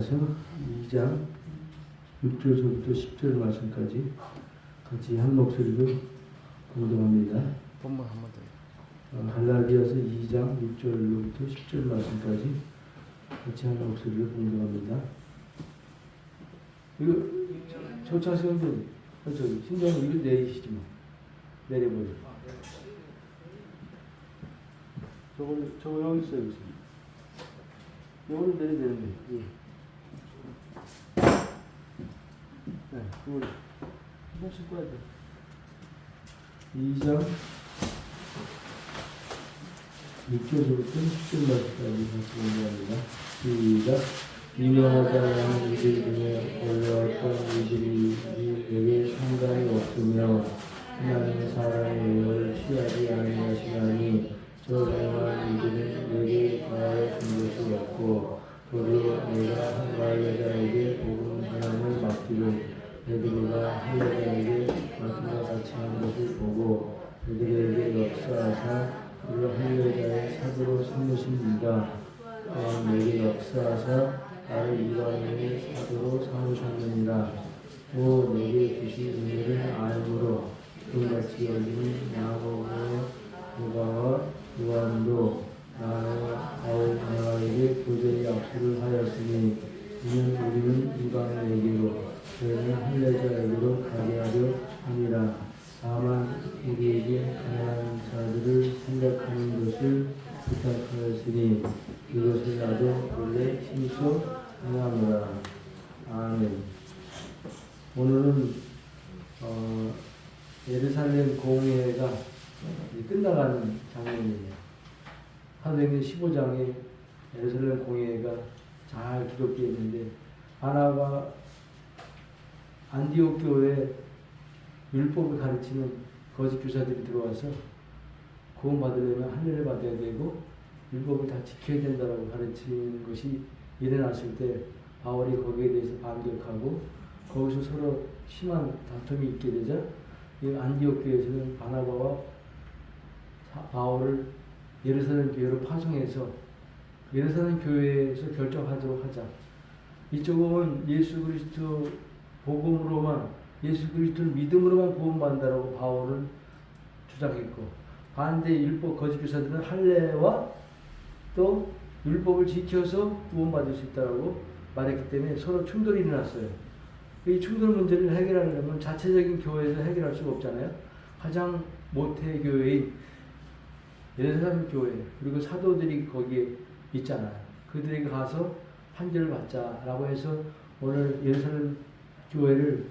갈라디아서 2장 6절부터 10절 말씀까지 같이 한 목소리로 공동합니다. 본문 한 번 더요. 갈라디아서 2장 6절부터 10절 말씀까지 같이 한 목소리로 공동합니다. 이거 저차선들 저기 신장님 이거 내리시지 마. 내려버려. 저거 여기 있어요. 요거는 내리되는데. 예. 네, 이걸 한번씩 꺼야 돼. 2장 6절부터 10절 말씀까지 같이 공부합니다. 시작. 유명하다는 이들 중에 올라왔던 이들이 내게 상관이 없으며 하나님의 사랑의 영을 취하지 아니하시나니 저 명한 이들은 내게 더하여 준 것이 없고 도리어 내가 한 여자에게 복음 하나님을 맡기를 베드로가 한 여자에게 맡기와 같이 한 것을 보고 베드로에게 역사하사 그를 한 여자의 사도로 삼으십니다. 또한 내게 역사하사 나를 이방인의 사도로 삼으셨느니라. 또 내게 주신 은혜를 알므로 그같이 여기는 야고보의 누가와 요한도 나는 바울 바나바에게 교제의 약속을 하였으니 이는 우리는 이방인에게로 저희는 한 여자에게로 가게 하려 함이라. 다만 우리에게 가난한 자들을 생각하는 것을 부탁하였으니 이것을 나도 원래 힘써 행하노라. 아멘. 오늘은 예루살렘 공회가 끝나가는 장면이에요. 사도행전 15장에 예루살렘 공회가 잘 기록되어 있는데 바나바 안디옥 교회에 율법을 가르치는 거짓 교사들이 들어와서 구원 받으려면 할례를 받아야 되고 율법을 다 지켜야 된다고 가르치는 것이 일어났을 때 바울이 거기에 대해서 반격하고 거기서 서로 심한 다툼이 있게 되자 이 안디옥 교회에서는 바나바와 바울을 예루살렘 교회로 파송해서 예루살렘 교회에서 결정하도록 하자. 이쪽은 예수 그리스도 복음으로만 예수 그리스도를 믿음으로만 구원받는다라고 바울은 주장했고 반대 율법 거짓 교사들은 할례와 또 율법을 지켜서 구원받을 수 있다고 말했기 때문에 서로 충돌이 일어났어요. 이 충돌 문제를 해결하려면 자체적인 교회에서 해결할 수가 없잖아요. 가장 모태 교회인 예루살렘 교회 그리고 사도들이 거기에 있잖아요. 그들에게 가서 판결을 받자라고 해서 오늘 예루살렘 교회를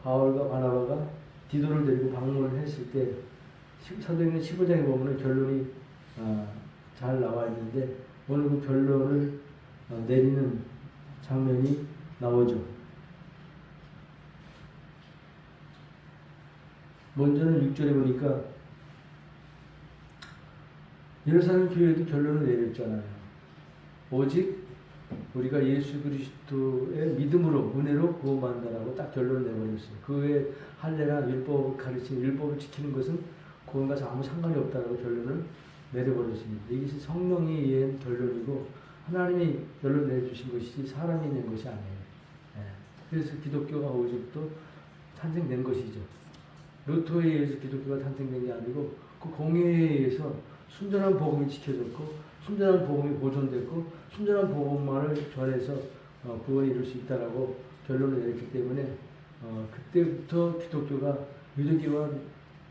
바울과 바나바가 디도를 데리고 방문을 했을 때 사도행전 15장에 보면 결론이 잘 나와 있는데 오늘 그 결론을 내리는 장면이 나오죠. 먼저는 6절에 보니까 예루살렘 교회도 결론을 내렸잖아요. 오직 우리가 예수 그리스도의 믿음으로 은혜로 구원받는다라고 딱 결론을 내버렸어요. 그 외에 할례나 율법을 가르치는 율법을 지키는 것은 구원과 아무 상관이 없다라고 결론을 내려버렸습니다. 이것이 성령에 의한 결론이고 하나님이 결론 내주신 것이지 사람이 낸 것이 아니에요. 그래서 기독교가 오직도 탄생된 것이죠. 루터에 의해서 기독교가 탄생된 게 아니고 그 공회에 의해서 순전한 복음이 지켜졌고 순전한 복음이 보존됐고 순전한 복음만을 전해서 구원을 이룰 수 있다라고 결론을 내렸기 때문에 그때부터 기독교가 유대교와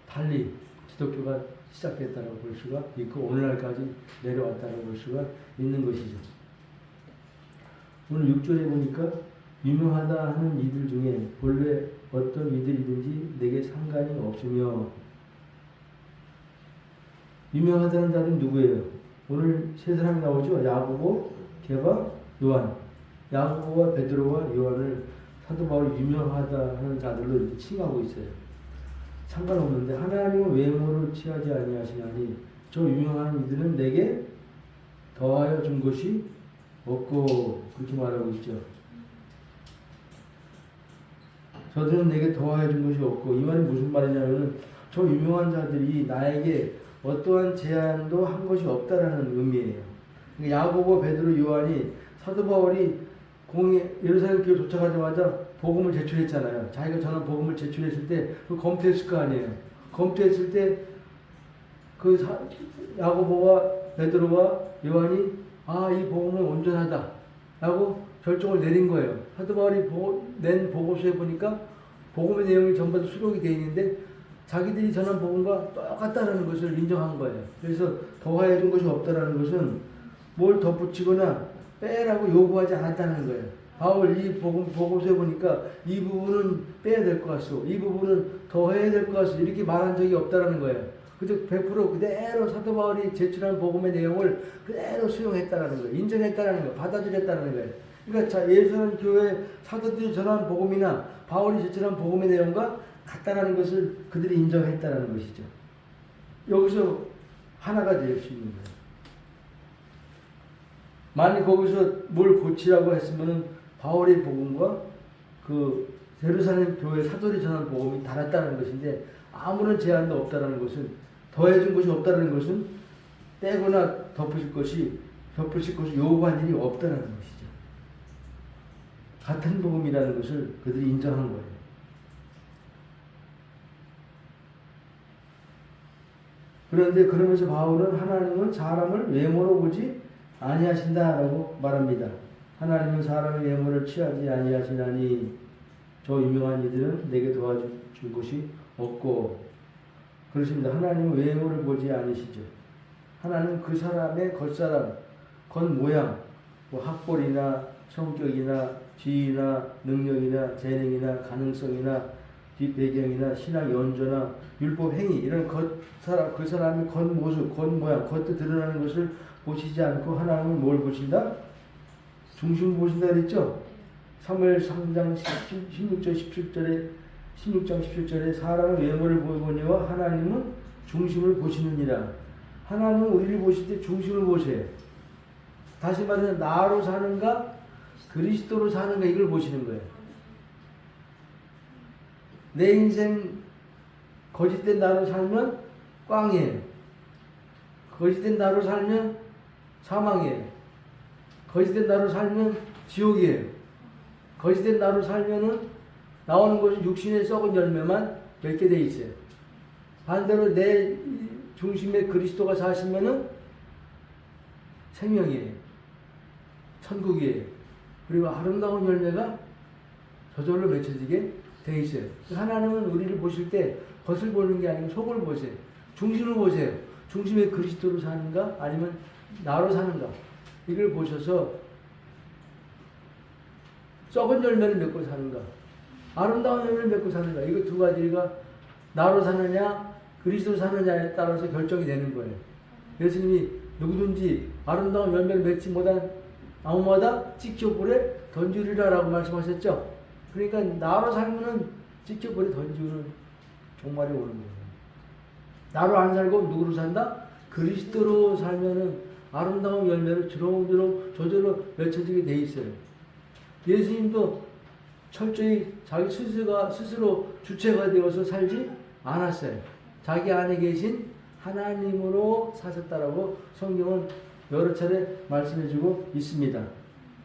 달리 기독교가 시작됐다고 볼 수가 있고 오늘날까지 내려왔다고 볼 수가 있는 것이죠. 오늘 6절에 보니까 유명하다 하는 이들 중에 본래 어떤 이들이든지 내게 상관이 없으며 유명하다는 자는 누구예요? 오늘 세 사람이 나오죠. 야고보, 게바, 요한. 야고보와 베드로와 요한을 사도 바울이 유명하다 하는 자들로 이렇게 칭하고 있어요. 상관없는데 하나님은 외모를 취하지 아니하시나니 저 유명한 이들은 내게 더하여 준 것이 없고 그렇게 말하고 있죠. 저들은 내게 더하여 준 것이 없고 이 말이 무슨 말이냐면 저 유명한 자들이 나에게 어떠한 제한도 한 것이 없다라는 의미예요. 야고보, 베드로, 요한이 사도 바울이 예루살렘 교회 도착하자마자 복음을 제출했잖아요. 자기가 전한 복음을 제출했을 때 그 검토했을 거 아니에요. 검토했을 때 그 야고보와 베드로와 요한이 이 복음은 온전하다 라고 결정을 내린 거예요. 사도 바울이 낸 보고서에 보니까 복음의 내용이 전부 다 수록이 되어 있는데 자기들이 전한 복음과 똑같다는 것을 인정한 거예요. 그래서 더하여 준 것이 없다라는 것은 뭘 덧붙이거나 빼라고 요구하지 않았다는 거예요. 바울 이 보고서에 보니까 이 부분은 빼야 될 것 같소, 이 부분은 더해야 될 것 같소 이렇게 말한 적이 없다는 거예요. 그저 100% 그대로 사도 바울이 제출한 복음의 내용을 그대로 수용했다는 거예요. 인정했다는 거예요. 받아들였다는 거예요. 그러니까 예루살렘 교회 사도들이 전한 복음이나 바울이 제출한 복음의 내용과 같다라는 것을 그들이 인정했다는 것이죠. 여기서 하나가 될 수 있는 거예요. 만약 거기서 뭘 고치라고 했으면은 바울의 복음과 그 예루살렘 교회 사도들이 전한 복음이 달랐다는 것인데 아무런 제한도 없다는 것은 더해준 것이 없다는 것은 떼거나 덮으실 것이 요구한 일이 없다는 것이죠. 같은 복음이라는 것을 그들이 인정한 거예요. 그런데 그러면서 바울은 하나님은 사람을 외모로 보지 아니하신다라고 말합니다. 하나님은 사람의 외모를 취하지 아니하시나니 저 유명한 이들은 내게 도와준 것이 없고 그렇습니다. 하나님은 외모를 보지 않으시죠. 하나님은 그 사람의 겉사람, 겉모양, 학벌이나 성격이나 지위나 능력이나 재능이나 가능성이나 뒷배경이나 신앙 연조나 율법 행위 이런 그 사람의 겉모습, 겉모양, 겉에 드러나는 것을 보시지 않고 하나님은 뭘 보신다? 중심을 보신다 그랬죠? 3월 3장 16장 17절에 사람의 외모를 보거니와 하나님은 중심을 보시느니라. 하나님은 우리를 보실 때 중심을 보세요. 다시 말해서 나로 사는가 그리스도로 사는가 이걸 보시는 거예요. 내 인생 거짓된 나로 살면 꽝이에요. 거짓된 나로 살면 사망이에요. 거짓된 나로 살면 지옥이에요. 거짓된 나로 살면은 나오는 것은 육신의 썩은 열매만 맺게 돼 있어요. 반대로 내 중심에 그리스도가 사시면은 생명이에요. 천국이에요. 그리고 아름다운 열매가 저절로 맺혀지게 돼 있어요. 하나님은 우리를 보실 때 겉을 보는 게 아니고 속을 보세요. 중심을 보세요. 중심에 그리스도로 사는가 아니면 나로 사는가 이걸 보셔서 썩은 열매를 맺고 사는가 아름다운 열매를 맺고 사는가 이거 두 가지가 나로 사느냐 그리스도로 사느냐에 따라서 결정이 되는 거예요. 예수님이 누구든지 아름다운 열매를 맺지 못한 아무마다 찍혀불에 던지리라 라고 말씀하셨죠. 그러니까 나로 살면은 찍혀불에 던지는 종말이 오는 거예요. 나로 안 살고 누구로 산다? 그리스도로 살면은 아름다운 열매를 주렁주렁 저절로 맺혀지게 돼 있어요. 예수님도 철저히 자기 스스로 주체가 되어서 살지 않았어요. 자기 안에 계신 하나님으로 사셨다라고 성경은 여러 차례 말씀해주고 있습니다.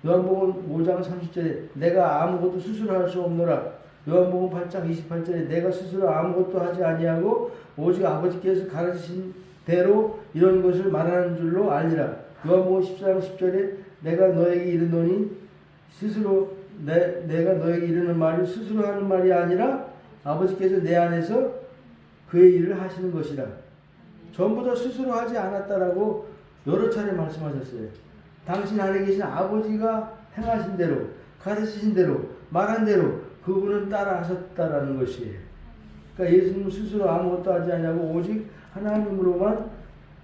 요한복음 5장 30절에 내가 아무것도 스스로 할 수 없노라. 요한복음 8장 28절에 내가 스스로 아무것도 하지 아니하고 오직 아버지께서 가르치신 대로 이런 것을 말하는 줄로 알리라. 요한복음 14장 10절에 내가 너에게 이르노니 스스로 내가 너에게 이르는 말이 스스로 하는 말이 아니라 아버지께서 내 안에서 그의 일을 하시는 것이라. 전부 다 스스로 하지 않았다라고 여러 차례 말씀하셨어요. 당신 안에 계신 아버지가 행하신 대로 가르치신 대로 말한 대로 그분은 따라 하셨다라는 것이에요. 그러니까 예수님은 스스로 아무것도 하지 않냐고 오직 하나님으로만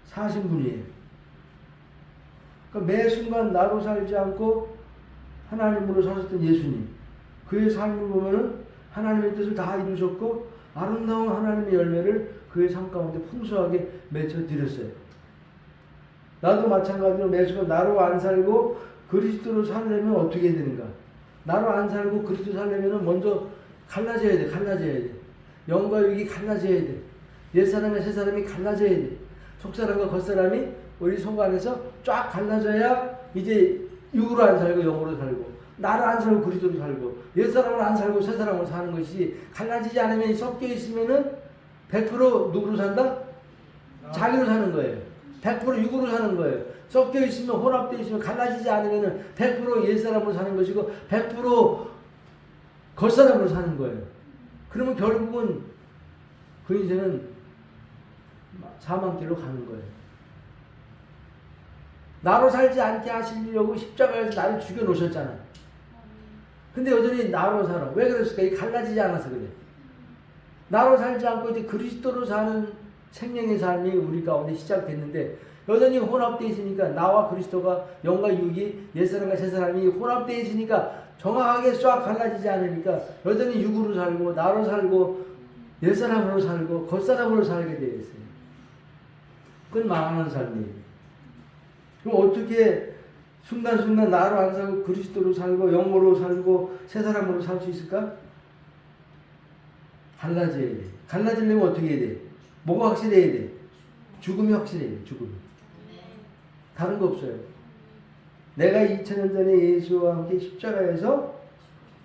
사신 분이에요. 그러니까 매 순간 나로 살지 않고 하나님으로 사셨던 예수님, 그의 삶을 보면은 하나님의 뜻을 다 이루셨고 아름다운 하나님의 열매를 그의 삶 가운데 풍성하게 맺혀드렸어요. 나도 마찬가지로 매 순간 나로 안 살고 그리스도로 살려면 어떻게 되는가? 나로 안 살고 그리스도 살려면 먼저 갈라져야 돼. 갈라져야 돼. 영과 육이 갈라져야 돼. 옛사람과 새사람이 갈라져야 돼. 속사람과 겉사람이 우리 속 안에서 쫙 갈라져야 이제 육으로 안 살고 영으로 살고 나를 안 살고 그리스도로 살고 옛 사람을 안 살고 새 사람으로 사는 것이 갈라지지 않으면 섞여 있으면은 100% 누구로 산다? 자기로 사는 거예요. 100% 육으로 사는 거예요. 섞여 있으면 혼합되어 있으면 갈라지지 않으면은 100% 옛 사람으로 사는 것이고 100% 겉사람으로 사는 거예요. 그러면 결국은 그 인생은 사망길로 가는 거예요. 나로 살지 않게 하시려고 십자가에서 나를 죽여 놓으셨잖아. 근데 여전히 나로 살아. 왜 그랬을까? 이 갈라지지 않아서 그래. 나로 살지 않고 이제 그리스도로 사는 생명의 삶이 우리 가운데 시작됐는데 여전히 혼합되어 있으니까 나와 그리스도가 영과 육이 옛사람과 새사람이 혼합되어 있으니까 정확하게 쫙 갈라지지 않으니까 여전히 육으로 살고 나로 살고 옛사람으로 살고 겉사람으로 살게 되어 있어요. 그건 망하는 삶이에요. 그럼 어떻게 순간순간 나로 안 살고 그리스도로 살고 영으로 살고 새사람으로 살 수 있을까? 갈라져야 돼. 갈라지려면 어떻게 해야 돼? 뭐가 확실해야 돼? 죽음이 확실해야 돼. 죽음이. 다른 거 없어요. 내가 2000년 전에 예수와 함께 십자가에서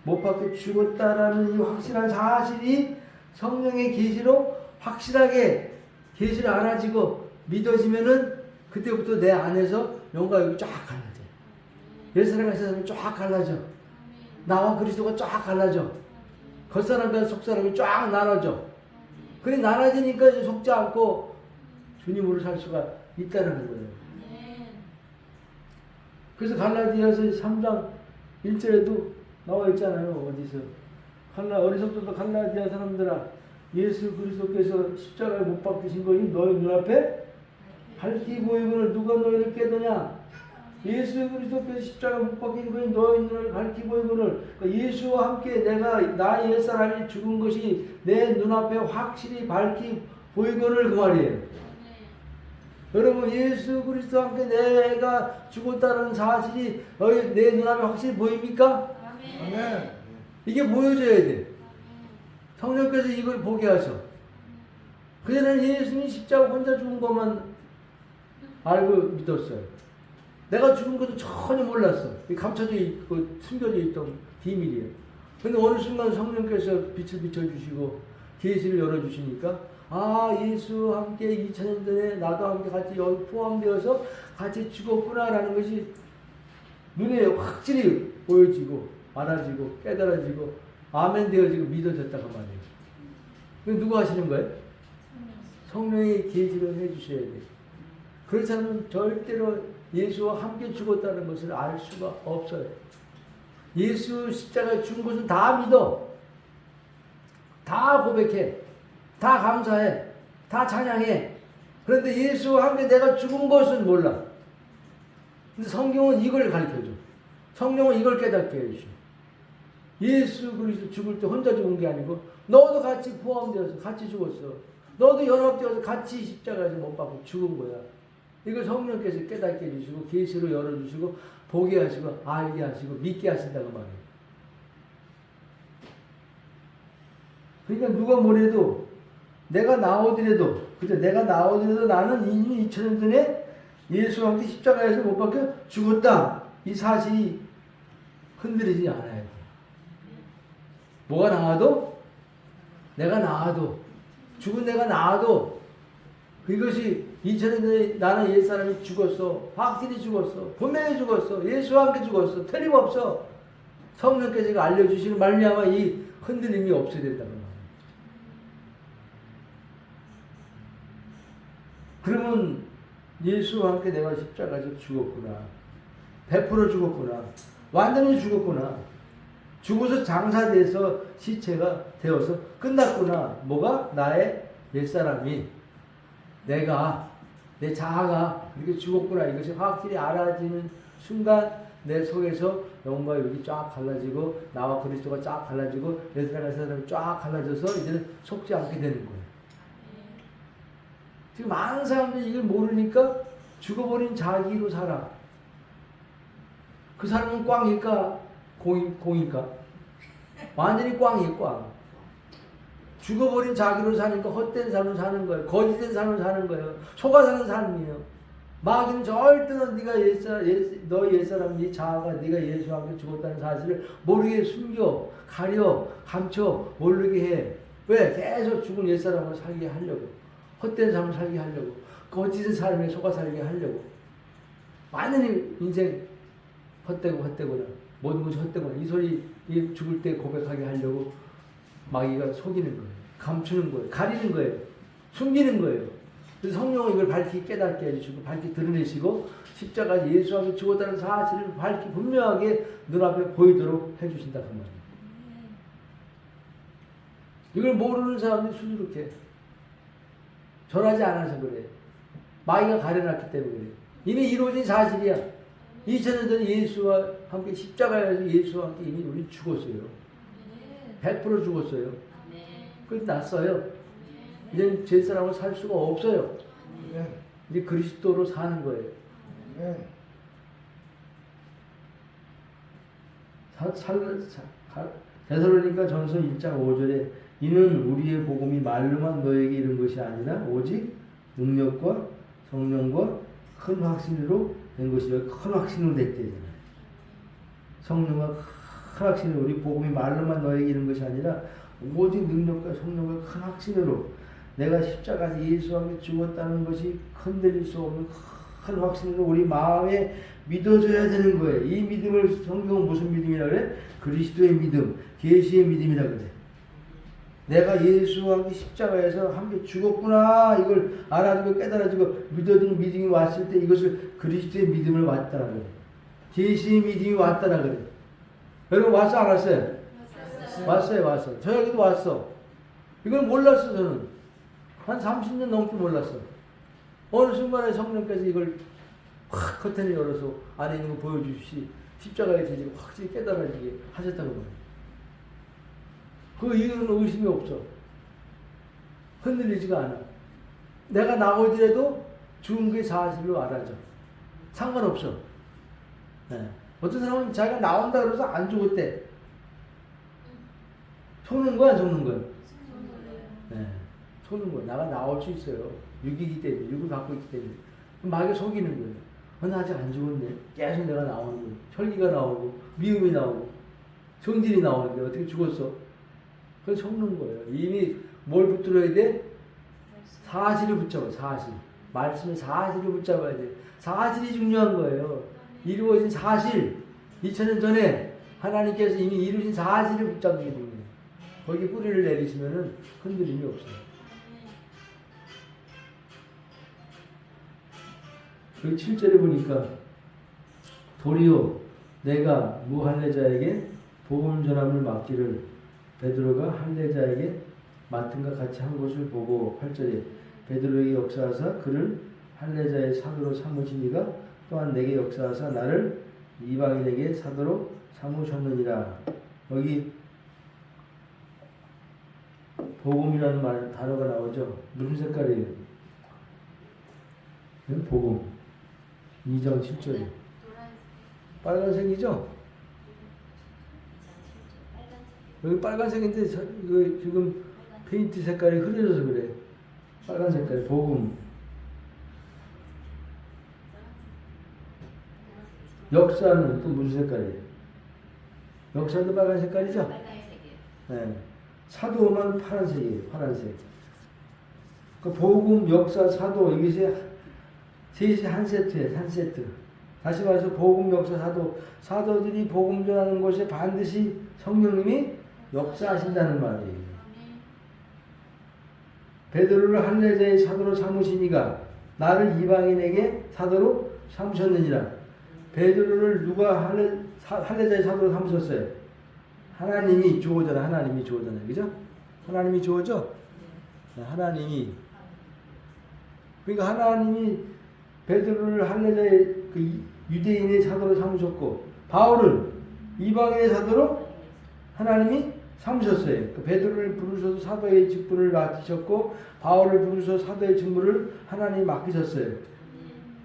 못 박혀 죽었다라는 이 확실한 사실이 성령의 계시로 확실하게 계시를 알아지고 믿어지면은 그때부터 내 안에서 영과 육이 쫙 갈라져. 옛사람과 새사람이 쫙 갈라져. 나와 그리스도가 쫙 갈라져. 겉사람과 속사람이 쫙 나눠져. 그래 나눠지니까 이제 속지 않고 주님으로 살 수가 있다는 거예요. 그래서 갈라디아서 3장 1절에도 나와 있잖아요. 어디서 어리석도도 갈라디아 사람들아 예수 그리스도께서 십자가에 못 박히신 것이 너희 눈앞에 밝히 보이거늘 누가 너희를 깨더냐. 예수 그리스도께서 십자가에 못 박힌 것이 너희 눈을 밝히 보이거늘 그러니까 예수와 함께 내가 나의 옛사람이 죽은 것이 내 눈앞에 확실히 밝히 보이거늘 그 말이에요. 여러분 예수 그리스도와 함께 내가 죽었다는 사실이 내 눈앞에 확실히 보입니까? 아멘. 이게 보여줘야 돼. 성령께서 이걸 보게 하셔. 그전에는 예수님이 십자가 혼자 죽은 것만 알고 믿었어요. 내가 죽은 것도 전혀 몰랐어. 감춰져 있고 숨겨져 있던 비밀이에요. 근데 어느 순간 성령께서 빛을 비춰주시고 계시를 열어주시니까 아 예수와 함께 2000년 전에 나도 함께 같이 여기 포함되어서 같이 죽었구나라는 것이 눈에 확실히 보여지고 알아지고 깨달아지고 아멘 되어지고 믿어졌다고 말이에요. 그럼 누가 하시는 거예요? 성령이 계시를 해주셔야 돼요. 그렇지 않으면 절대로 예수와 함께 죽었다는 것을 알 수가 없어요. 예수 십자가에 죽은 것은 다 믿어. 다 고백해. 다 감사해. 다 찬양해. 그런데 예수와 함께 내가 죽은 것은 몰라. 근데 성경은 이걸 가르쳐줘. 성령은 이걸 깨닫게 해주셔. 예수 그리스도 죽을 때 혼자 죽은 게 아니고 너도 같이 포함되어서 같이 죽었어. 너도 연합되어서 같이 십자가에서 못 박고 죽은 거야. 이걸 성령께서 깨닫게 해주시고 계시로 열어주시고 보게 하시고 알게 하시고 믿게 하신다고 말이에요. 그러니까 누가 뭐래도 내가 나오더라도 그죠? 내가 나오더라도 나는 이미 2000년 전에 예수와 함께 십자가에서 못 박혀 죽었다. 이 사실이 흔들리지 않아야 돼. 뭐가 나와도 내가 나와도 죽은 내가 나와도 그것이 2000년 전에 나는 옛사람이 죽었어. 확실히 죽었어. 분명히 죽었어. 예수와 함께 죽었어. 틀림없어. 성령께서 알려주시는 말미암아 이 흔들림이 없어야 된다는 말이에요. 그러면 예수와 함께 내가 십자가에서 죽었구나. 100% 죽었구나. 완전히 죽었구나. 죽어서 장사돼서 시체가 되어서 끝났구나. 뭐가? 나의 옛사람이 내가 내 자아가 이렇게 죽었구나. 이것이 확실히 알아지는 순간 내 속에서 영과 육이 쫙 갈라지고 나와 그리스도가 쫙 갈라지고 내 사람이 쫙 갈라져서 이제는 속지 않게 되는 거예요. 지금 많은 사람들이 이걸 모르니까 죽어버린 자기로 살아. 그 사람은 꽝일까? 공일까? 완전히 꽝이에요, 꽝. 죽어버린 자기로 사니까 헛된 삶을 사는 거예요. 거짓된 삶을 사는 거예요. 속아 사는 삶이에요. 마귀는 절대 너 옛사람, 네 자아가 네가 예수와 함께 죽었다는 사실을 모르게 숨겨, 가려, 감춰, 모르게 해. 왜? 계속 죽은 옛사람을 살게 하려고. 헛된 삶을 살게 하려고. 거짓의 삶에 속아 살게 하려고. 많은 인생 헛되고나 모든 것이 헛되고나 이 소리 죽을 때 고백하게 하려고 마귀가 속이는 거예요. 감추는 거예요. 가리는 거예요. 숨기는 거예요. 그래서 성령은 이걸 밝히 깨닫게 해주시고 밝히 드러내시고 십자가 예수와 함께 죽었다는 사실을 밝히 분명하게 눈앞에 보이도록 해주신다 그 말이에요. 이걸 모르는 사람들이 수두룩해. 전하지 않아서 그래. 마귀가 가려놨기 때문에 그래. 이미 이루어진 사실이야. 2000년 전에 예수와 함께 십자가에서 예수와 함께 이미 우리 죽었어요. 100% 죽었어요. 끝났어요. 이제 제 사람으로 살 수가 없어요. 이제 그리스도로 사는 거예요. 데살로니가 전서 1장 5절에 이는 우리의 복음이 말로만 너에게 이른 것이 아니라 오직 능력과 성령과 큰 확신으로 된 것이라. 큰 확신으로 됐대잖아요. 성령과 큰 확신으로 우리 복음이 말로만 너에게 이른 것이 아니라 오직 능력과 성령과 큰 확신으로 내가 십자가에서 예수와 함께 죽었다는 것이 흔들릴 수 없는 큰 확신으로 우리 마음에 믿어져야 되는 거예요. 이 믿음을 성경은 무슨 믿음이라 그래? 그리스도의 믿음, 계시의 믿음이라 그래. 내가 예수와 함께 십자가에서 함께 죽었구나 이걸 알아주고 깨달아주고 믿어지는 믿음이 왔을 때 이것을 그리스도의 믿음을 왔다라 그래. 계시의 믿음이 왔다라 그래. 여러분 왔어 안 왔어요? 왔어요. 저에게도 왔어. 이걸 몰랐어 저는. 한 30년 넘게 몰랐어. 어느 순간에 성령께서 이걸 확 커튼을 열어서 안에 있는 거 보여주시 십자가의 재질을 확실히 깨달아지게 하셨다고 말이에요. 그 이유는 의심이 없어. 흔들리지가 않아. 내가 나오더라도 죽은 게 사실로 알아져. 상관없어. 네. 어떤 사람은 자기가 나온다 그래서 안 죽었대. 속는 거야, 속는 거야? 네. 속는 거야. 나가 나올 수 있어요. 육이기 때문에, 육을 갖고 있기 때문에. 마귀가 속이는 거예요. 나 아직 안 죽었네. 계속 내가 나오는 거예요. 혈기가 나오고, 미움이 나오고, 성질이 나오는데 어떻게 죽었어? 그건 속는 거예요. 이미 뭘 붙들어야 돼? 사실을 붙잡아, 사실. 말씀의 사실을 붙잡아야 돼. 사실이 중요한 거예요. 이루어진 사실. 2000년 전에 하나님께서 이미 이루신 사실을 붙잡는 게 중요해요. 거기 뿌리를 내리시면은 흔들림이 없어요. 여기 7절에 보니까 도리어 내가 무할례자에게 복음 전함을 맡기를 베드로가 할례자에게 맡은 것 같이 한 것을 보고 8절에 베드로에게 역사하사 그를 할례자의 사도로 삼으시니가 또한 내게 역사하사 나를 이방인에게 사도로 삼으셨느니라. 여기 복음이라는 단어가 나오죠. 무슨 색깔이에요? 복음 2장 7절에 빨간색이죠? 여기 빨간색인데 이거 지금 페인트 색깔이 흐려져서 그래. 빨간 색깔 복음. 역사는 또 무슨 색깔이에요? 역사도 빨간 색깔이죠? 네. 사도만 파란색이에요. 파란색. 그 복음, 역사, 사도 이것이 셋이 한 세트예요. 한 세트. 다시 말해서 복음, 역사, 사도. 사도들이 복음 전하는 곳에 반드시 성령님이 역사하신다는 말이에요. 베드로를 할례자의 사도로 삼으시니가 나를 이방인에게 사도로 삼으셨느니라. 베드로를 누가 할례자의 사도로 삼으셨어요? 하나님이 주어잖아. 하나님이 주어잖아요. 그죠? 하나님이 주어죠? 하나님이. 그러니까 하나님이 베드로를 할례자의 그 유대인의 사도로 삼으셨고 바울을 이방인의 사도로 하나님이 삼으셨어요. 그 베드로를 부르셔서 사도의 직분을 맡기셨고 바울을 부르셔서 사도의 직무를 하나님이 맡기셨어요.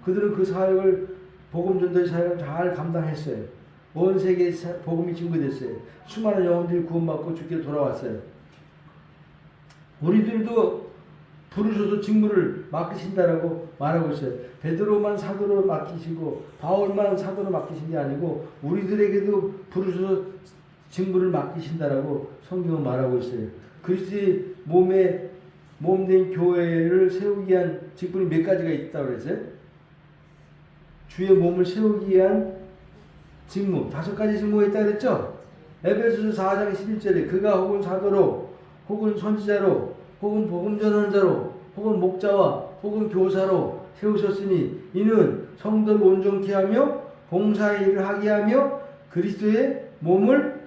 그들은 그 사역을 복음 전도의 사역을 잘 감당했어요. 온 세계에 복음이 증거됐어요. 수많은 영혼들이 구원받고 주께 돌아왔어요. 우리들도 부르셔서 직무를 맡기신다라고 말하고 있어요. 베드로만 사도로 맡기시고 바울만 사도로 맡기신 게 아니고 우리들에게도 부르셔서 직무를 맡기신다라고 성경은 말하고 있어요. 그리스도의 몸된 교회를 세우기 위한 직분이 몇 가지가 있다고 그랬어요? 주의 몸을 세우기 위한 직무, 5가지 직무가 있다고 그랬죠? 에베소서 4장 11절에 그가 혹은 사도로 혹은 선지자로 혹은 복음 전하는 자로 혹은 목자와 혹은 교사로 세우셨으니 이는 성도를 온전케 하며 봉사의 일을 하게 하며 그리스도의 몸을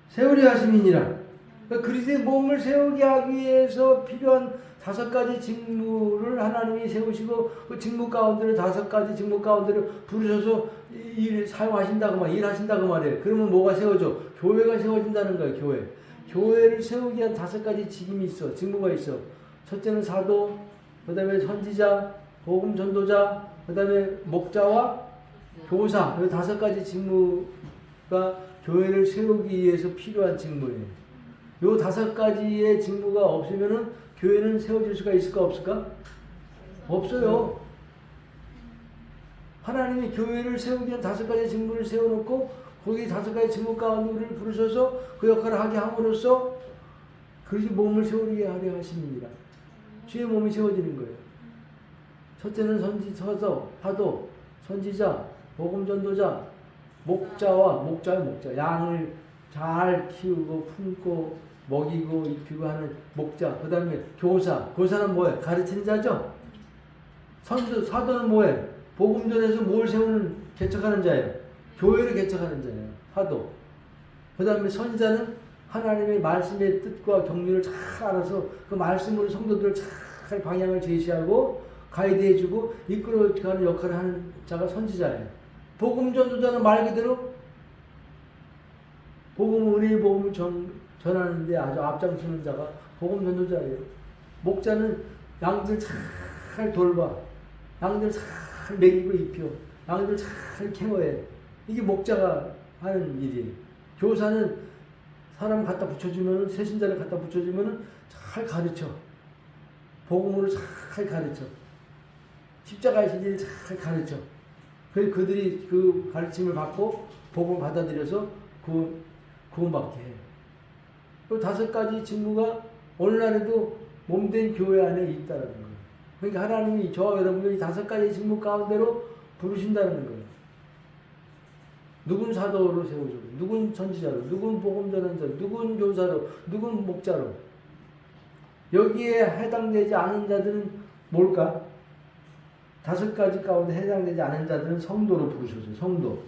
세우려 하심이니라. 그러니까 그리스도의 몸을 세우게 하기 위해서 필요한 5가지 직무를 하나님이 세우시고 그 직무 가운데를 5가지 직무 가운데를 부르셔서 사용하신다고 일하신다고 말이에요. 그러면 뭐가 세워져? 교회가 세워진다는 거예요. 교회를 세우기 위한 5가지 직무가 있어. 첫째는 사도, 그 다음에 선지자, 복음 전도자, 그 다음에 목자와 교사. 이 5가지 직무가 교회를 세우기 위해서 필요한 직무예요. 이 5가지의 직무가 없으면은 교회는 세워질 수가 있을까 없을까? 없어요. 하나님이 교회를 세우기 위한 5가지 직무를 세워놓고 거기 5가지 직무 가운데 우리를 부르셔서 그 역할을 하게 함으로써 그리스도 몸을 세우게 하려 하십니다. 주의 몸이 세워지는 거예요. 첫째는 사도, 선지자, 복음 전도자, 목자, 양을 잘 키우고 품고 먹이고 입히고 하는 목자. 그 다음에 교사는 뭐예요? 가르치는 자죠. 사도는 뭐예요? 복음 전에서 뭘 개척하는 자예요. 교회를 개척하는 자예요. 사도. 그 다음에 선지자는 하나님의 말씀의 뜻과 경륜을 잘 알아서 그 말씀으로 성도들을 잘 방향을 제시하고 가이드해주고 이끌어가는 역할을 하는 자가 선지자예요. 복음 전도자는 말 그대로 은혜의 복음을 전하는 데 아주 앞장서는 자가 복음 전도자예요. 목자는 양들 잘 돌봐. 양들 잘 먹이고 입혀. 양들 잘 케어해. 이게 목자가 하는 일이에요. 교사는 사람 갖다 붙여주면, 새신자를 갖다 붙여주면 잘 가르쳐. 복음으로 잘 가르쳐. 십자가의 진리를 잘 가르쳐. 그래서 그들이 그 가르침을 받고 복음을 받아들여서 구원받게 해. 그 5가지 직무가 오늘날에도 몸된 교회 안에 있다는 거예요. 그러니까 하나님이 저와 여러분들이 5가지 직무 가운데로 부르신다는 거예요. 누군 사도로 세우시고, 누군 선지자로, 누군 복음 전하는 자로, 누군 교사로, 누군 목자로. 여기에 해당되지 않은 자들은 뭘까? 5가지 가운데 해당되지 않은 자들은 성도로 부르셨어요. 성도.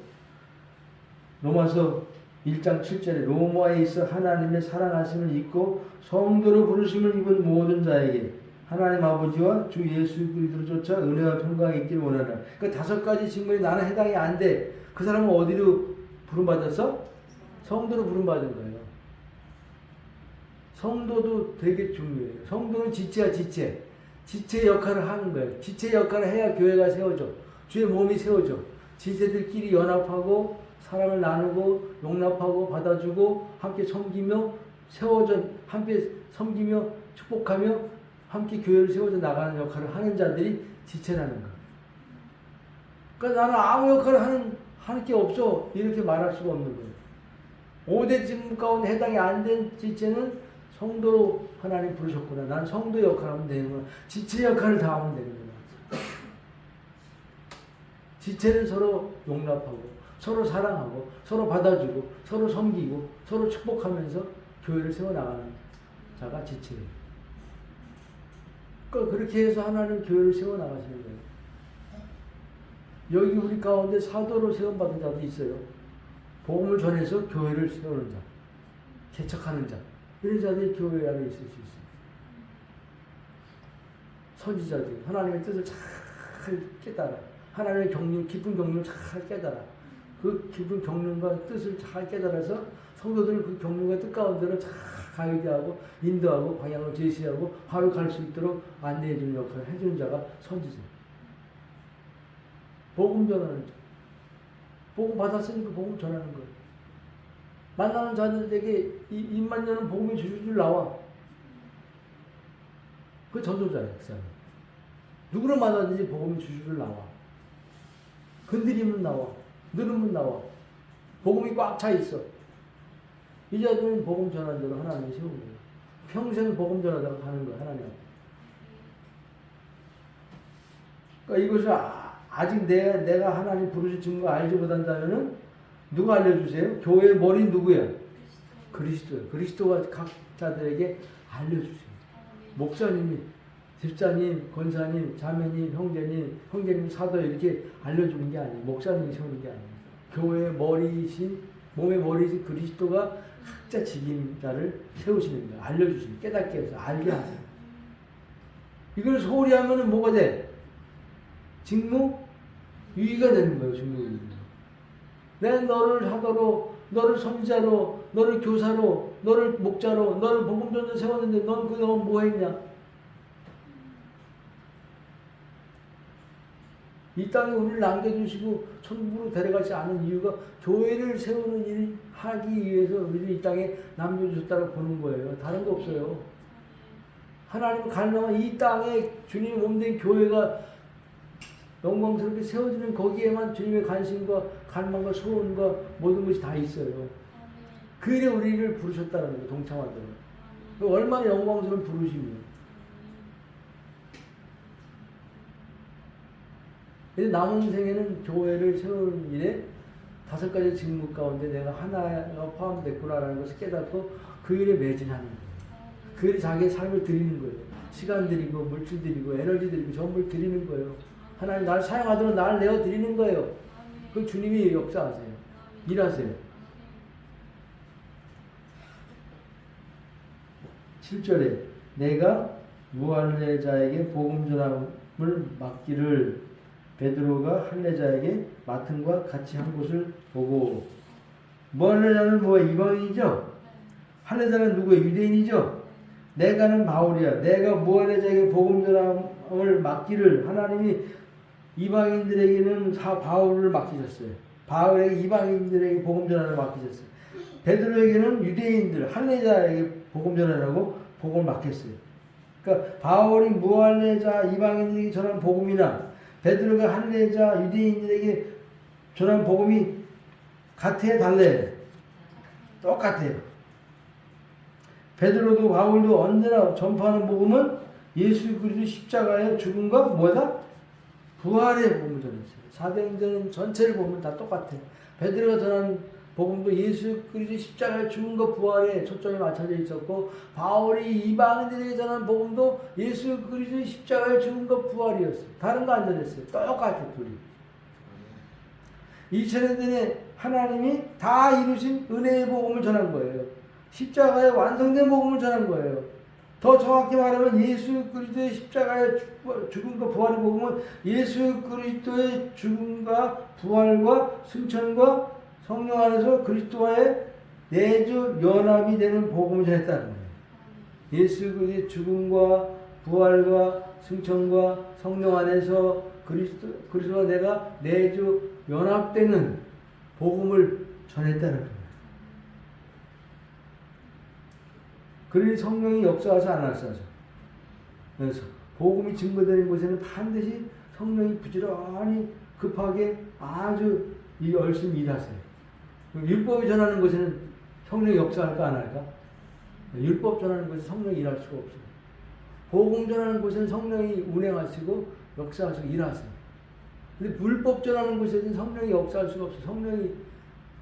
로마서 1장 7절에 로마에 있어 하나님의 사랑하심을 입고 성도로 부르심을 입은 모든 자에게 하나님 아버지와 주 예수 그리스도조차 은혜와 평강이 있기를 원하나. 그 5가지 직분이 나는 해당이 안 돼. 그 사람은 어디로 부름받았어? 성도로 부름받은 거예요. 성도도 되게 중요해요. 성도는 지체야, 지체. 지체 역할을 하는 거예요. 지체 역할을 해야 교회가 세워져. 주의 몸이 세워져. 지체들끼리 연합하고 사랑을 나누고 용납하고 받아주고 함께 섬기며 함께 섬기며 축복하며 함께 교회를 세워져 나가는 역할을 하는 자들이 지체라는 거예요. 그러니까 나는 아무 역할을 하는 게 없어. 이렇게 말할 수가 없는 거예요. 5대 직무 가운데 해당이 안 된 지체는 성도로 하나님 부르셨구나. 난 성도 역할을 하면 되는구나. 지체 역할을 다 하면 되는구나. 지체는 서로 용납하고 서로 사랑하고 서로 받아주고 서로 섬기고 서로 축복하면서 교회를 세워나가는 자가 지체예요. 그러니까 그렇게 해서 하나님 교회를 세워나가시는 거예요. 여기 우리 가운데 사도로 세움받은 자도 있어요. 복음을 전해서 교회를 세우는 자, 개척하는 자, 이런 자들이 교회 안에 있을 수 있어요. 선지자들, 하나님의 뜻을 잘 깨달아. 하나님의 경륜, 깊은 경륜을 잘 깨달아. 그 깊은 경륜과 뜻을 잘 깨달아서 성도들을 그 경륜과 뜻 가운데로 잘 가이드하고 인도하고 방향을 제시하고 바로 갈 수 있도록 안내해주는 역할을 해주는 자가 선지자. 복음 전하는 자. 복음 받았으니까 복음 전하는 거예요. 만나는 자들에게 입만 여는 복음이 줄줄 나와. 그 전도자예요. 그 사람. 누구를 만나든지 복음이 줄줄 나와. 건드리면 나와. 누르면 나와. 복음이 꽉 차 있어. 이 자들은 복음 전환자로 하나님이 세우는 거예요. 평생 복음 전환자로 가는 거예요. 하나님. 그러니까 이것을 아직 내가 하나님 부르신 증거 알지 못한다면은 누가 알려주세요? 교회의 머리는 누구야? 그리스도예요. 그리스도가 각 자들에게 알려주세요. 목사님이, 집사님, 권사님, 자매님, 형제님, 사도 이렇게 알려주는 게 아니에요. 목사님이 세우는 게 아니에요. 교회의 머리이신, 몸의 머리이신 그리스도가 각자 직임자를 세우시는 거예요. 알려주시는 거예요. 깨닫게 해서 알게 하세요. 이걸 소홀히 하면은 뭐가 돼? 직무 유의가 되는 거예요. 직무 유의. 내가 너를 사도로, 너를 선지자로, 너를 교사로, 너를 목자로, 너를 복음전도 세웠는데 넌 그동안 뭐 했냐? 이 땅에 우리를 남겨주시고 천국으로 데려가지 않은 이유가 교회를 세우는 일 하기 위해서 우리를 이 땅에 남겨주셨다고 보는 거예요. 다른 거 없어요. 하나님은 가능하면 이 땅에 주님의 몸된 교회가 영광스럽게 세워지는 거기에만 주님의 관심과 갈망과 소원과 모든 것이 다 있어요. 그 일에 우리를 부르셨다는 거예요. 동참하도록. 얼마나 영광스러운 부르심이에요. 남은 생에는 교회를 세우는 일에 5가지 직무 가운데 내가 하나가 포함됐구나라는 것을 깨닫고 그 일에 매진하는 거예요. 그 일에 자기의 삶을 드리는 거예요. 시간 드리고 물질 드리고 에너지 드리고 전부를 드리는 거예요. 하나님 나를 사용하도록 나를 내어 드리는 거예요. 그 주님이 역사하세요. 일하세요. 7절에 내가 무할례자에게 복음 전함을 맡기를 베드로가 할례자에게 맡음과 같이 한 것을 보고 무할례자는 뭐야? 이방인이죠? 할례자는 누구예요? 유대인이죠? 내가는 바울이야. 내가 무할례자에게 복음 전함을 맡기를 하나님이 이방인들에게는 바울을 맡기셨어요. 바울에게 이방인들에게 복음 전함을 맡기셨어요. 베드로에게는 유대인들 할례자에게 복음 전하라고 복음을 맡겼어요. 그러니까 바울이 무할례자 이방인들에게 전한 복음이나 베드로가 할례자 유대인들에게 전한 복음이 같아요, 달라요? 똑같아요. 베드로도 바울도 언제나 전파하는 복음은 예수 그리스도 십자가의 죽음과 뭐다? 부활의 복음을 전했어요. 사도행전 전체를 보면 다 똑같아요. 베드로가 전한 복음도 예수 그리스도 십자가의 죽음과 부활에 초점이 맞춰져 있었고 바울이 이방인들에게 전한 복음도 예수 그리스도 십자가의 죽음과 부활이었어요. 다른 거 안 전했어요. 똑같아요. 둘이. 2000년 전에 하나님이 다 이루신 은혜의 복음을 전한 거예요. 십자가의 완성된 복음을 전한 거예요. 더 정확히 말하면 예수 그리스도의 십자가의 죽음과 부활의 복음은 예수 그리스도의 죽음과 부활과 승천과 성령 안에서 그리스도와의 내주 연합이 되는 복음을 전했다는 거예요. 예수 그리스도의 죽음과 부활과 승천과 성령 안에서 그리스도와 내가 내주 연합되는 복음을 전했다는 거예요. 그러니 성령이 역사하지 않았어요. 그래서 복음이 증거되는 곳에는 반드시 성령이 부지런히 급하게 아주 열심히 일하세요. 율법이 전하는 곳에는 성령이 역사할까 안 할까? 율법 전하는 곳에 성령이 일할 수가 없어요. 복음 전하는 곳에는 성령이 운행하시고 역사하시고 일하세요. 근데 불법 전하는 곳에는 성령이 역사할 수가 없어요. 성령이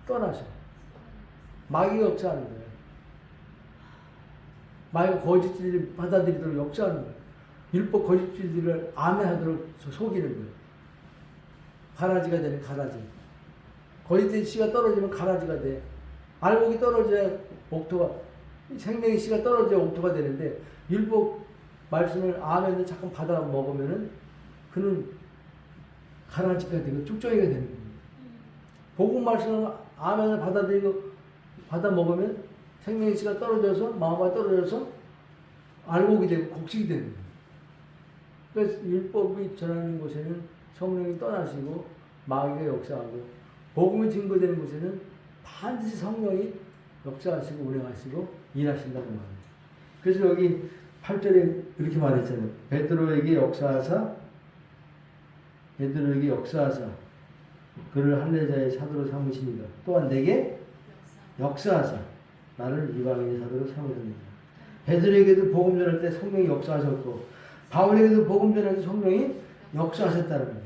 떠나셔. 마귀가 역사하는 거예요. 마귀가 거짓 진리를 받아들이도록 역사하는 거예요. 율법 거짓 진리를 아멘하도록 속이는 거예요. 가라지가 되는 가라지. 거짓된 씨가 떨어지면 가라지가 돼. 알곡이 떨어져야 옥토가, 생명의 씨가 떨어져야 옥토가 되는데 율법 말씀을 아멘을 잠깐 받아 먹으면은 그는 가라지가 되고 쭉정이가 되는 겁니다. 복음 말씀을 아멘을 받아 먹으면 생명의 씨가 떨어져서 마음과 떨어져서 알곡이 되고 곡식이 되는 거예요. 그래서 율법이 전하는 곳에는 성령이 떠나시고 마귀가 역사하고 복음이 증거되는 곳에는 반드시 성령이 역사하시고 운행하시고 일하신다는 말입니다. 그래서 여기 8절에 그렇게 말했잖아요. 베드로에게 역사하사 그를 할례자의 사도로 삼으시니라. 또한 내게 역사하사 나를 이방인의 사도로 삼으셨느니라. 베드로에게도 복음 전할 때 성령이 역사하셨고 바울에게도 복음 전할 때 성령이 역사하셨다는 거예요.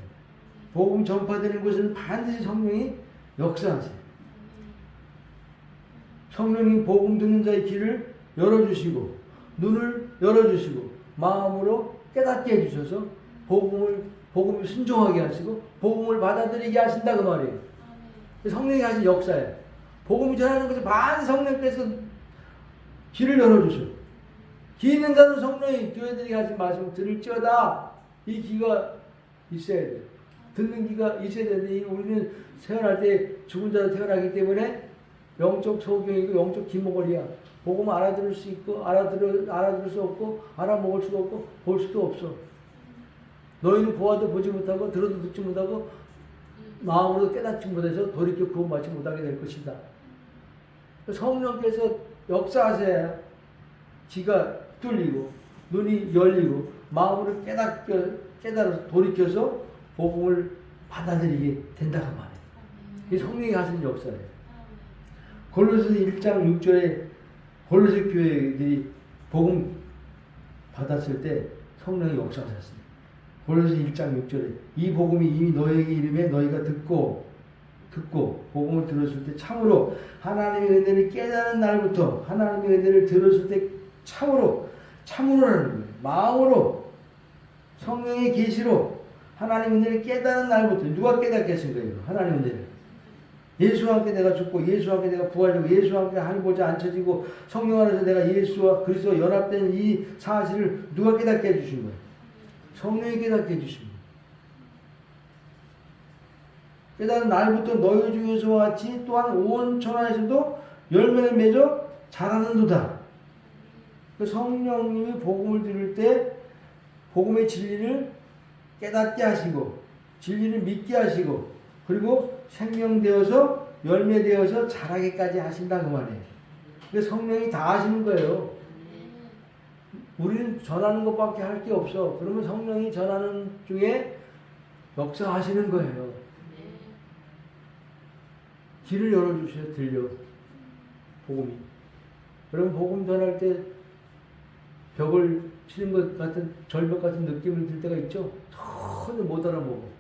복음 전파되는 곳은 반드시 성령이 역사하세요. 성령이 복음 듣는 자의 귀를 열어주시고 눈을 열어주시고 마음으로 깨닫게 해주셔서 복음을 순종하게 하시고 복음을 받아들이게 하신다 그 말이에요. 성령이 하신 역사예요. 복음을 전하는 것은 반드시 성령께서 귀를 열어주셔. 귀 있는 자는 성령이 교회들이 하신 말씀 들을지어다. 이 귀가 있어야 돼. 듣는 귀가 있어야 되는데 우리는 태어날 때 죽은 자로 태어나기 때문에 영적 소경이고 영적 기모걸이야. 복음 알아들을 수 있고 알아들을 수 없고 알아먹을 수도 없고 볼 수도 없어. 너희는 보아도 보지 못하고 들어도 듣지 못하고 마음으로 깨닫지 못해서 돌이켜 구원받지 못하게 될 것이다. 성령께서 역사하셔야 귀가 뚫리고 눈이 열리고 마음으로 깨달아서 돌이켜서 복음을 받아들이게 된다고 말해요. 이 성령이 하신 역사예요. 골로새 1장 6절에 골로새 교회들이 복음 받았을 때 성령이 역사하셨습니다. 골로새 1장 6절에 이 복음이 이미 너희에게 이름에 너희가 듣고 복음을 들었을 때 참으로 하나님의 은혜를 깨달은 날부터 하나님의 은혜를 들었을 때 참으로라는 거예요. 마음으로 성령의 계시로 하나님의 은혜를 깨달은 날부터 누가 깨닫게 하신 거예요? 하나님의 은혜를. 예수와 함께 내가 죽고 예수와 함께 내가 부활되고 예수와 함께 하늘 보좌에 앉혀지고 성령 안에서 내가 예수와 그리스도와 연합된 이 사실을 누가 깨닫게 해주신 거예요? 성령이 깨닫게 해주신 거예요. 깨달은 날부터 너희 중에서와 같이 또한 온 천하에서도 열매를 맺어 자라는도다. 성령님이 복음을 들을 때 복음의 진리를 깨닫게 하시고 진리를 믿게 하시고 그리고 생명되어서 열매되어서 자라게까지 하신다 그 말이에요. 성령이 다 하시는 거예요. 우리는 전하는 것밖에 할 게 없어. 그러면 성령이 전하는 중에 역사하시는 거예요. 길을 열어주셔야 들려. 복음이. 그러면 복음 전할 때 벽을 치는 것 같은 절벽 같은 느낌을 들 때가 있죠. 전혀 못 알아보고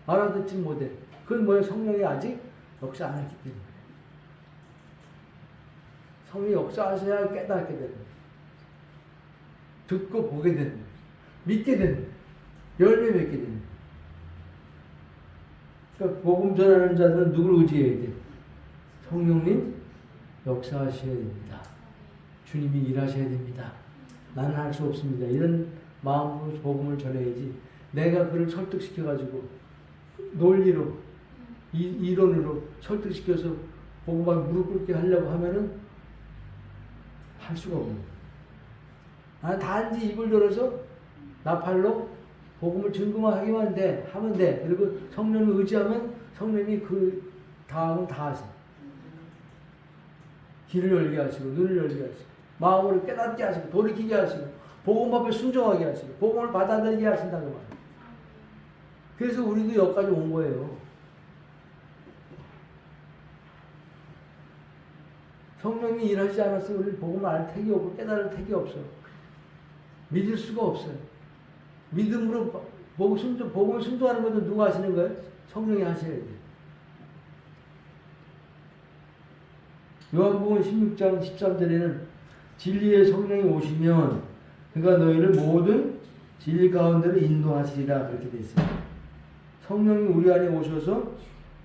알아듣지 못해. 그건 뭐예요? 성령이 아직 역사 안 했기 때문에. 성령이 역사하셔야 깨닫게 되는 거예요. 듣고 보게 되는 거예요. 믿게 되는 거예요. 열매 맺게 되는 거예요. 그러니까 복음 전하는 자들은 누구를 의지해야 돼? 성령님 역사하셔야 됩니다. 주님이 일하셔야 됩니다. 나는 할 수 없습니다. 이런 마음으로 복음을 전해야지. 내가 그를 설득시켜가지고 논리로 이론으로 설득시켜서 복음을 무릎 꿇게 하려고 하면은 할 수가 없는 거예요. 단지 입을 열어서 나팔로 복음을 증거하기만 하면 돼. 그리고 성령을 의지하면 성령이 그 다음은 다 하세요. 귀를 열게 하시고 눈을 열게 하시고 마음으로 깨닫게 하시고 돌이키게 하시고 복음 앞에 순종하게 하시고 복음을 받아들이게 하신다고 말해요. 그래서 우리도 여기까지 온 거예요. 성령이 일하지 않았으면 우리는 복음을 알 택이 없고 깨달을 택이 없어. 믿을 수가 없어요. 믿음으로 복음을 순종하는 것도 누가 하시는 거예요? 성령이 하셔야 돼요. 요한복음 16장 13절에는 진리의 성령이 오시면 그가 너희를 모든 진리 가운데로 인도하시리라 그렇게 되어 있어요. 성령이 우리 안에 오셔서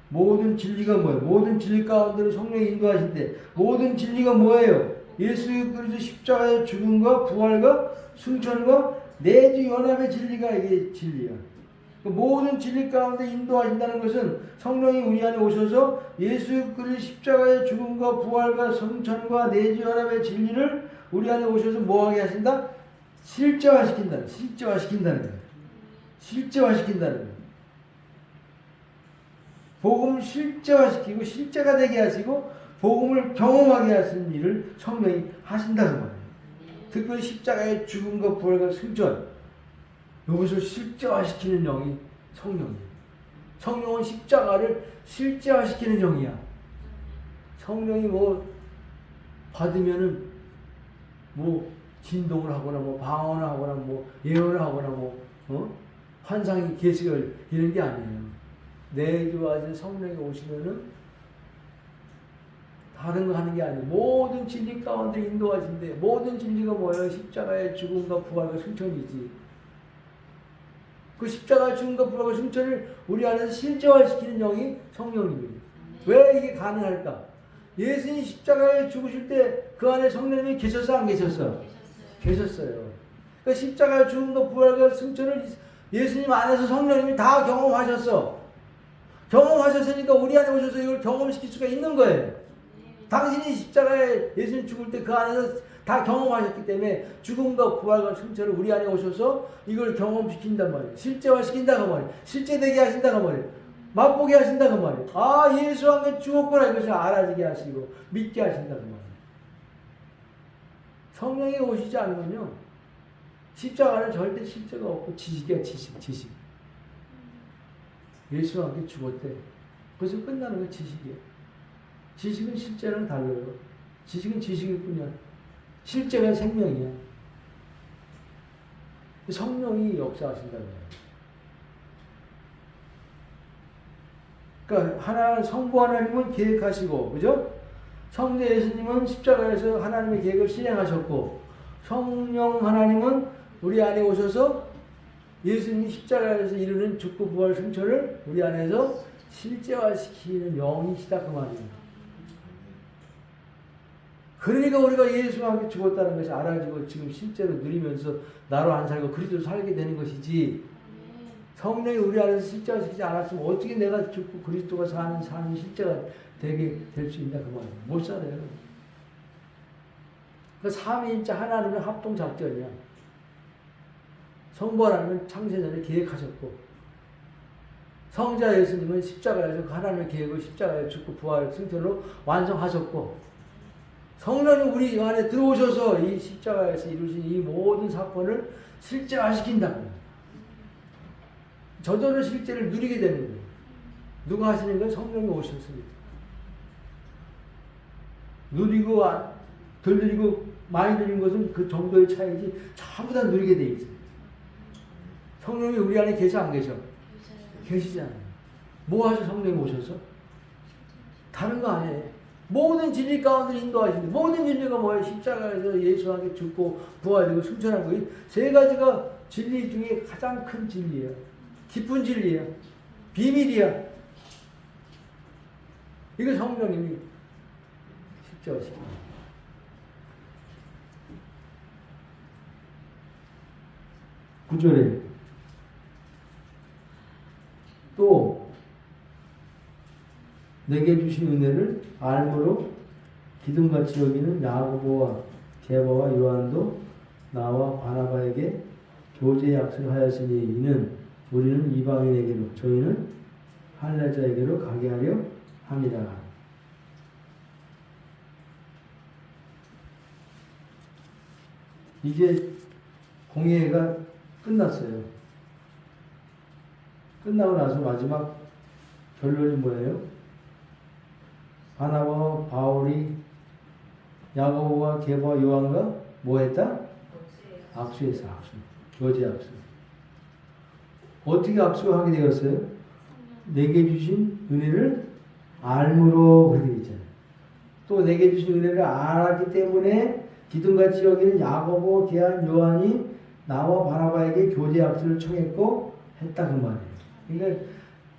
모든 진리가 뭐예요? 모든 진리 가운데로 성령이 인도하신대. 모든 진리가 뭐예요? 예수 그리스도 십자가의 죽음과 부활과 승천과 내주 연합의 진리가 이게 진리야. 모든 진리 가운데 인도하신다는 것은 성령이 우리 안에 오셔서 예수 그리스도 십자가의 죽음과 부활과 승천과 내주 연합의 진리를 우리 안에 오셔서 뭐하게 하신다? 실제화시킨다는 거예요. 실제화시킨다는 거예요. 복음을 실제화시키고 실제가 되게 하시고 복음을 경험하게 하시는 일을 성령이 하신다는 거예요. 특별히 십자가의 죽음과 부활과 승천, 이것을 실제화시키는 영이 성령이에요. 성령은 십자가를 실제화시키는 영이야. 성령이 뭐 받으면은 뭐 진동을 하거나 뭐 방언을 하거나 뭐 예언을 하거나 뭐 환상이 계시கள் 이런 게 아니에요. 내주하신 성령이 오시면은 다른 거 하는 게 아니에요. 모든 진리 가운데 인도하신대. 모든 진리가 뭐예요? 십자가의 죽음과 부활과 승천이지. 그 십자가의 죽음과 부활과 승천을 우리 안에서 실제화시키는 영이 성령님이에요. 왜 이게 가능할까? 예수님이 십자가에 죽으실 때 그 안에 성령님이 계셨어, 안 계셨어? 계셨어요. 그러니까 십자가의 죽음과 부활과 승천을 예수님 안에서 성령님이 다 경험하셨어. 경험하셨으니까 우리 안에 오셔서 이걸 경험시킬 수가 있는 거예요. 당신이 십자가에 예수님 죽을 때 그 안에서 다 경험하셨기 때문에 죽음과 부활과 승천을 우리 안에 오셔서 이걸 경험시킨단 말이에요. 실제화시킨다고 말이에요. 실제되게 하신다고 말이에요. 맛보게 하신다고 말이에요. 아, 예수와 함께 죽었구나 이것을 알아지게 하시고 믿게 하신다고 말이에요. 성령이 오시지 않으면요, 십자가는 절대 실제가 없고 지식이야. 지식. 예수와 함께 죽었대. 그래서 끝나는 거 지식이야. 지식은 실제랑 달라요. 지식은 지식일 뿐이야. 실제가 생명이야. 성령이 역사하신다는 거예요. 그러니까 성부 하나님은 계획하시고, 그죠? 성자 예수님은 십자가에서 하나님의 계획을 실행하셨고, 성령 하나님은 우리 안에 오셔서 예수님이 십자가에서 이루는 죽고 부활 승천을 우리 안에서 실제화시키는 영이시다 그 말이에요. 그러니까 우리가 예수와 함께 죽었다는 것이 알아지고 지금 실제로 누리면서 나로 안 살고 그리스도로 살게 되는 것이지, 성령이 우리 안에서 실제화시키지 않았으면 어떻게 내가 죽고 그리스도가 사는 삶이 실제가 되게 될 수 있나 그 말이에요. 못 살아요. 그 삼위일체 하나님의 합동작전이야. 성부 하나님은 창세전에 계획하셨고, 성자 예수님은 십자가에서 그 하나님의 계획을 십자가에 죽고 부활 승천으로 완성하셨고, 성령님 우리 안에 들어오셔서 이 십자가에서 이루신 이 모든 사건을 실제화시킨다. 저절로 실제를 누리게 되는 거예요. 누가 하시는 건 성령이 오셨습니다. 누리고 덜 누리고 많이 누린 것은 그 정도의 차이지 전부 다 누리게 돼 있어요. 성령이 우리 안에 계셔 안 계셔? 계시잖아요. 뭐 하죠? 성령이 오셔서? 다른 거 아니에요. 모든 진리 가운데 인도하시는데, 모든 진리가 뭐예요? 십자가에서 예수와 함께 죽고 부활되고 승천한 거예요. 세 가지가 진리 중에 가장 큰 진리예요. 깊은 진리예요. 비밀이야. 이거 성령님이 십자가시킵니다. 9절에 또 내게 주신 은혜를 알므로 기둥같이 여기는 야고보와 게바와 요한도 나와 바나바에게 교제 약속하였으니 이는 우리는 이방인에게로 저희는 할례자에게로 가게 하려 합니다. 이제 공예가 끝났어요. 끝나고 나서 마지막 결론이 뭐예요? 바나바와 바울이 야고보와 게바와 요한과 뭐 했다? 악수했어. 악수. 교제 악수. 어떻게 악수하게 되었어요? 내게 주신 은혜를 알므로 그렇게 있잖아요. 또 내게 주신 은혜를 알았기 때문에 기둥같이 여기는 야고보, 게한, 요한이 나와 바나바에게 교제 악수를 청했고 했다 그 말이에요. 그러니까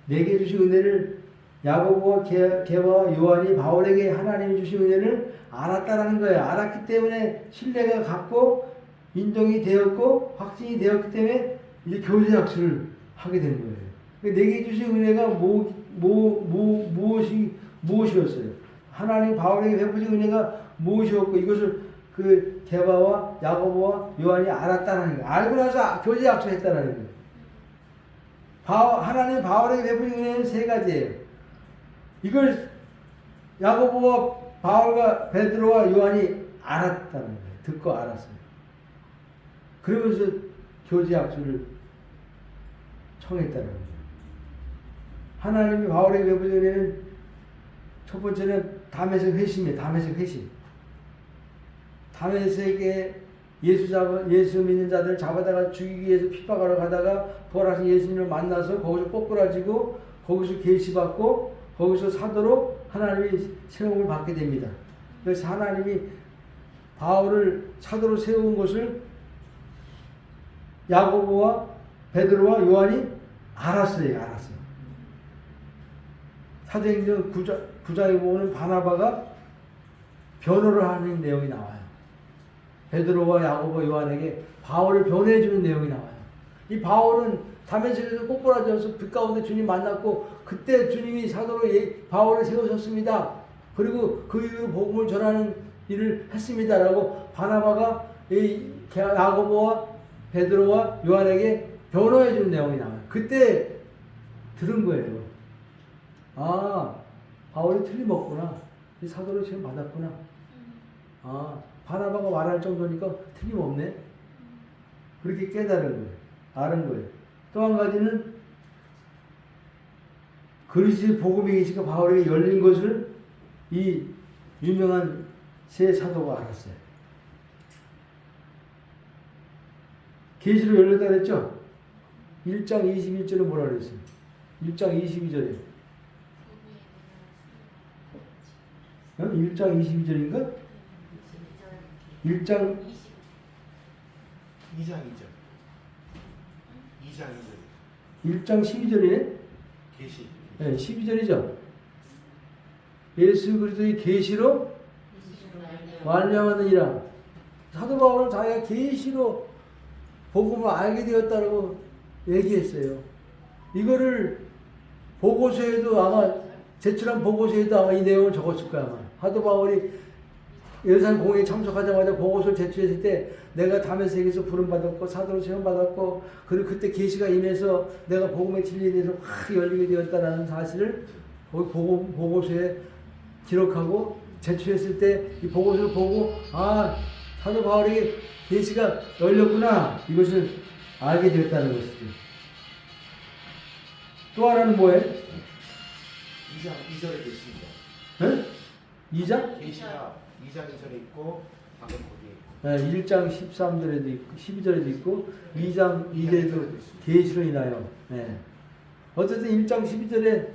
내게 주신 은혜를 야고보와 게바와 요한이 바울에게 하나님이 주신 은혜를 알았다라는 거예요. 알았기 때문에 신뢰가 갔고 인정이 되었고 확신이 되었기 때문에 이제 교제 약속을 하게 되는 거예요. 내게 주신 은혜가 무엇이었어요? 하나님 바울에게 베푸신 은혜가 무엇이었고 이것을 그 게바와 야고보와 요한이 알았다는 거예요. 알고 나서 교제 약속했다는 거예요. 하나님 바울에게 베푸신 은혜는 세 가지예요. 이걸 야고보와 바울과 베드로와 요한이 알았다는 거예요. 듣고 알았어요. 그러면서 교제 약속을 청했다는 거예요. 하나님이 바울에게 외부전에는 첫 번째는 다메섹 회심이에요. 다메섹 회심. 다메섹에 예수 믿는 자들을 잡아다가 죽이기 위해서 핍박하러 가다가 부활하신 예수님을 만나서 거기서 꼬꾸라지고 거기서 계시받고 거기서 사도로 하나님이 세움을 받게 됩니다. 그래서 하나님이 바울을 사도로 세운 것을 야고보와 베드로와 요한이 알았어요. 사도행전 9장에 보면 바나바가 변호를 하는 내용이 나와요. 베드로와 야고보 요한에게 바울을 변호해주는 내용이 나와요. 이 바울은 다메섹에서 꼬꾸라져서 빛 가운데 주님 만났고 그때 주님이 사도로 바울을 세우셨습니다. 그리고 그 이후로 복음을 전하는 일을 했습니다라고 바나바가 이 야고보와 베드로와 요한에게 변호해주는 내용이 나와요. 그때 들은 거예요. 아, 바울이 틀림없구나. 이 사도를 지금 받았구나. 아, 바나바가 말할 정도니까 틀림없네. 그렇게 깨달은 거예요. 아는 거예요. 또 한 가지는 그리스도의 복음이 계시가 바울에게 열린 것을 이 유명한 세 사도가 알았어요. 계시로 열렸다 그랬죠? 1장 21절에 뭐라 그랬어요? 1장 22절에 1장 22절인가? 1장 2장 2절. 1장 12절이네? 계시. 네, 12절이죠. 예수 그리스도의 계시로 말미암았느니라. 사도 바울은 자기가 계시로 복음을 알게 되었다고 얘기했어요. 이거를 보고서에도 아마 제출한 보고서에도 아마 이 내용을 적었을 거야. 아마. 사도 바울이 예루살렘 공회에 참석하자마자 보고서를 제출했을 때 내가 다메섹에서 부름받았고 사도로 세움받았고 그리고 그때 계시가 임해서 내가 복음의 진리에 대해서 확 열리게 되었다라는 사실을 보고서에 기록하고 제출했을 때 이 보고서를 보고 아 사도 바울에게 계시가 열렸구나 이것을 알게 되었다는 것이죠. 또 하나는 뭐예요? 2장 2절에 있습니다. 네? 2장? 계시가 2장 2절에 있고 방금 거기에 있고. 네, 1장 13절에도 있고 12절에도 있고 2장 2절에도 계시로 인하여. 네. 어쨌든 1장 12절에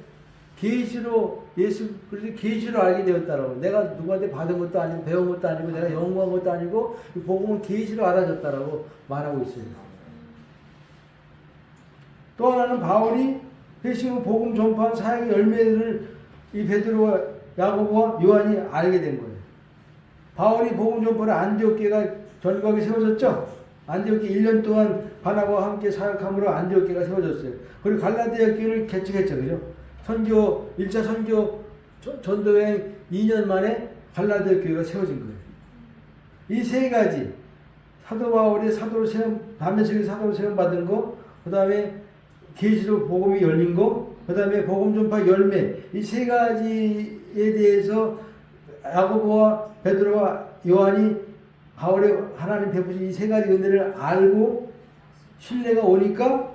계시로 예수 그래서 계시로 알게 되었다라고. 내가 누구한테 받은 것도 아니고 배운 것도 아니고 내가 연구한 것도 아니고 이 복음은 계시로 알아졌다라고 말하고 있어요. 또 하나는 바울이 회심후 복음 전파한 사역의 열매를 이 베드로와 야고보와 요한이 알게 된 거예요. 바울이 복음 전파를 안디옥교회가 전국에 세워졌죠. 안디옥교회 1년 동안 바나바와 함께 사역함으로 안디옥교회가 세워졌어요. 그리고 갈라디아 교회를 개척했죠. 그죠? 선교 1차 선교 전도여행 2년 만에 갈라디아 교회가 세워진 거예요. 이 세 가지 사도 바울이 사도로 세움 다메섹에 사도로 세움 받은 거, 그다음에 계시로 복음이 열린 거, 그다음에 복음 전파 열매 이 세 가지에 대해서 야고보와 베드로와 요한이 바울의 하나님 베푸신 이 세 가지 은혜를 알고 신뢰가 오니까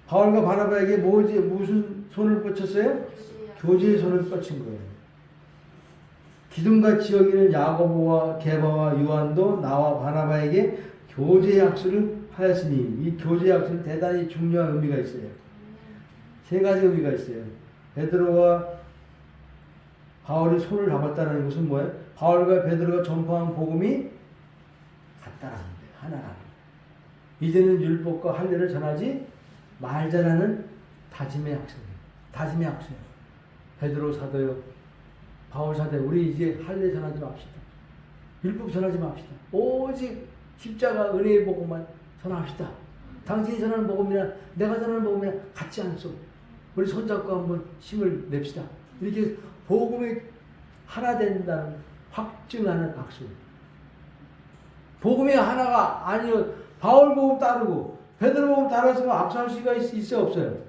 바울과 바나바에게 무슨 손을 뻗쳤어요? 교제의 손을 뻗친 거예요. 기둥같이 여기는 야고보와 게바와 요한도 나와 바나바에게 교제 약속을 하였으니 이 교제 약속은 대단히 중요한 의미가 있어요. 세 가지 의미가 있어요. 베드로와 바울이 손을 잡았다는 것은 뭐예요? 바울과 베드로가 전파한 복음이 같다라는 거예요. 하나라는 거예요. 이제는 율법과 할례를 전하지 말자라는 다짐의 약속이에요. 다짐의 약속이에요. 베드로 사도요, 바울 사도요, 우리 이제 할례 전하지 맙시다. 율법 전하지 맙시다. 오직 십자가 은혜의 복음만 전합시다. 당신이 전하는 복음이나 내가 전하는 복음이나 같지 않소. 우리 손잡고 한번 힘을 냅시다. 이렇게 복음이 하나 된다는 확증하는 약속. 복음이 하나가 아니요. 바울 복음 따르고 베드로 복음 따라서 앞설 수가 있어요, 없어요?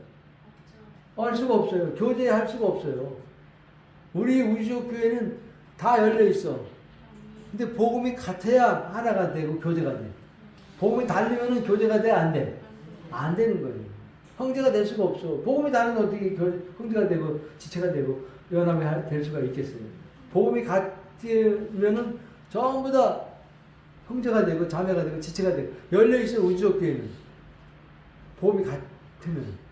할 수가 없어요. 교제할 수가 없어요. 우리 우주적 교회는 다 열려 있어. 근데 복음이 같아야 하나가 되고 교제가 돼. 복음이 달리면은 교제가 돼, 안 돼? 안 되는 거예요. 형제가 될 수가 없어. 복음이 다르면 어떻게 형제가 되고 지체가 되고 연합이 될 수가 있겠어요. 복음이 같으면은 전부 다 형제가 되고 자매가 되고 지체가 되고 열려 있어요. 우주적 교회는 복음이 같으면.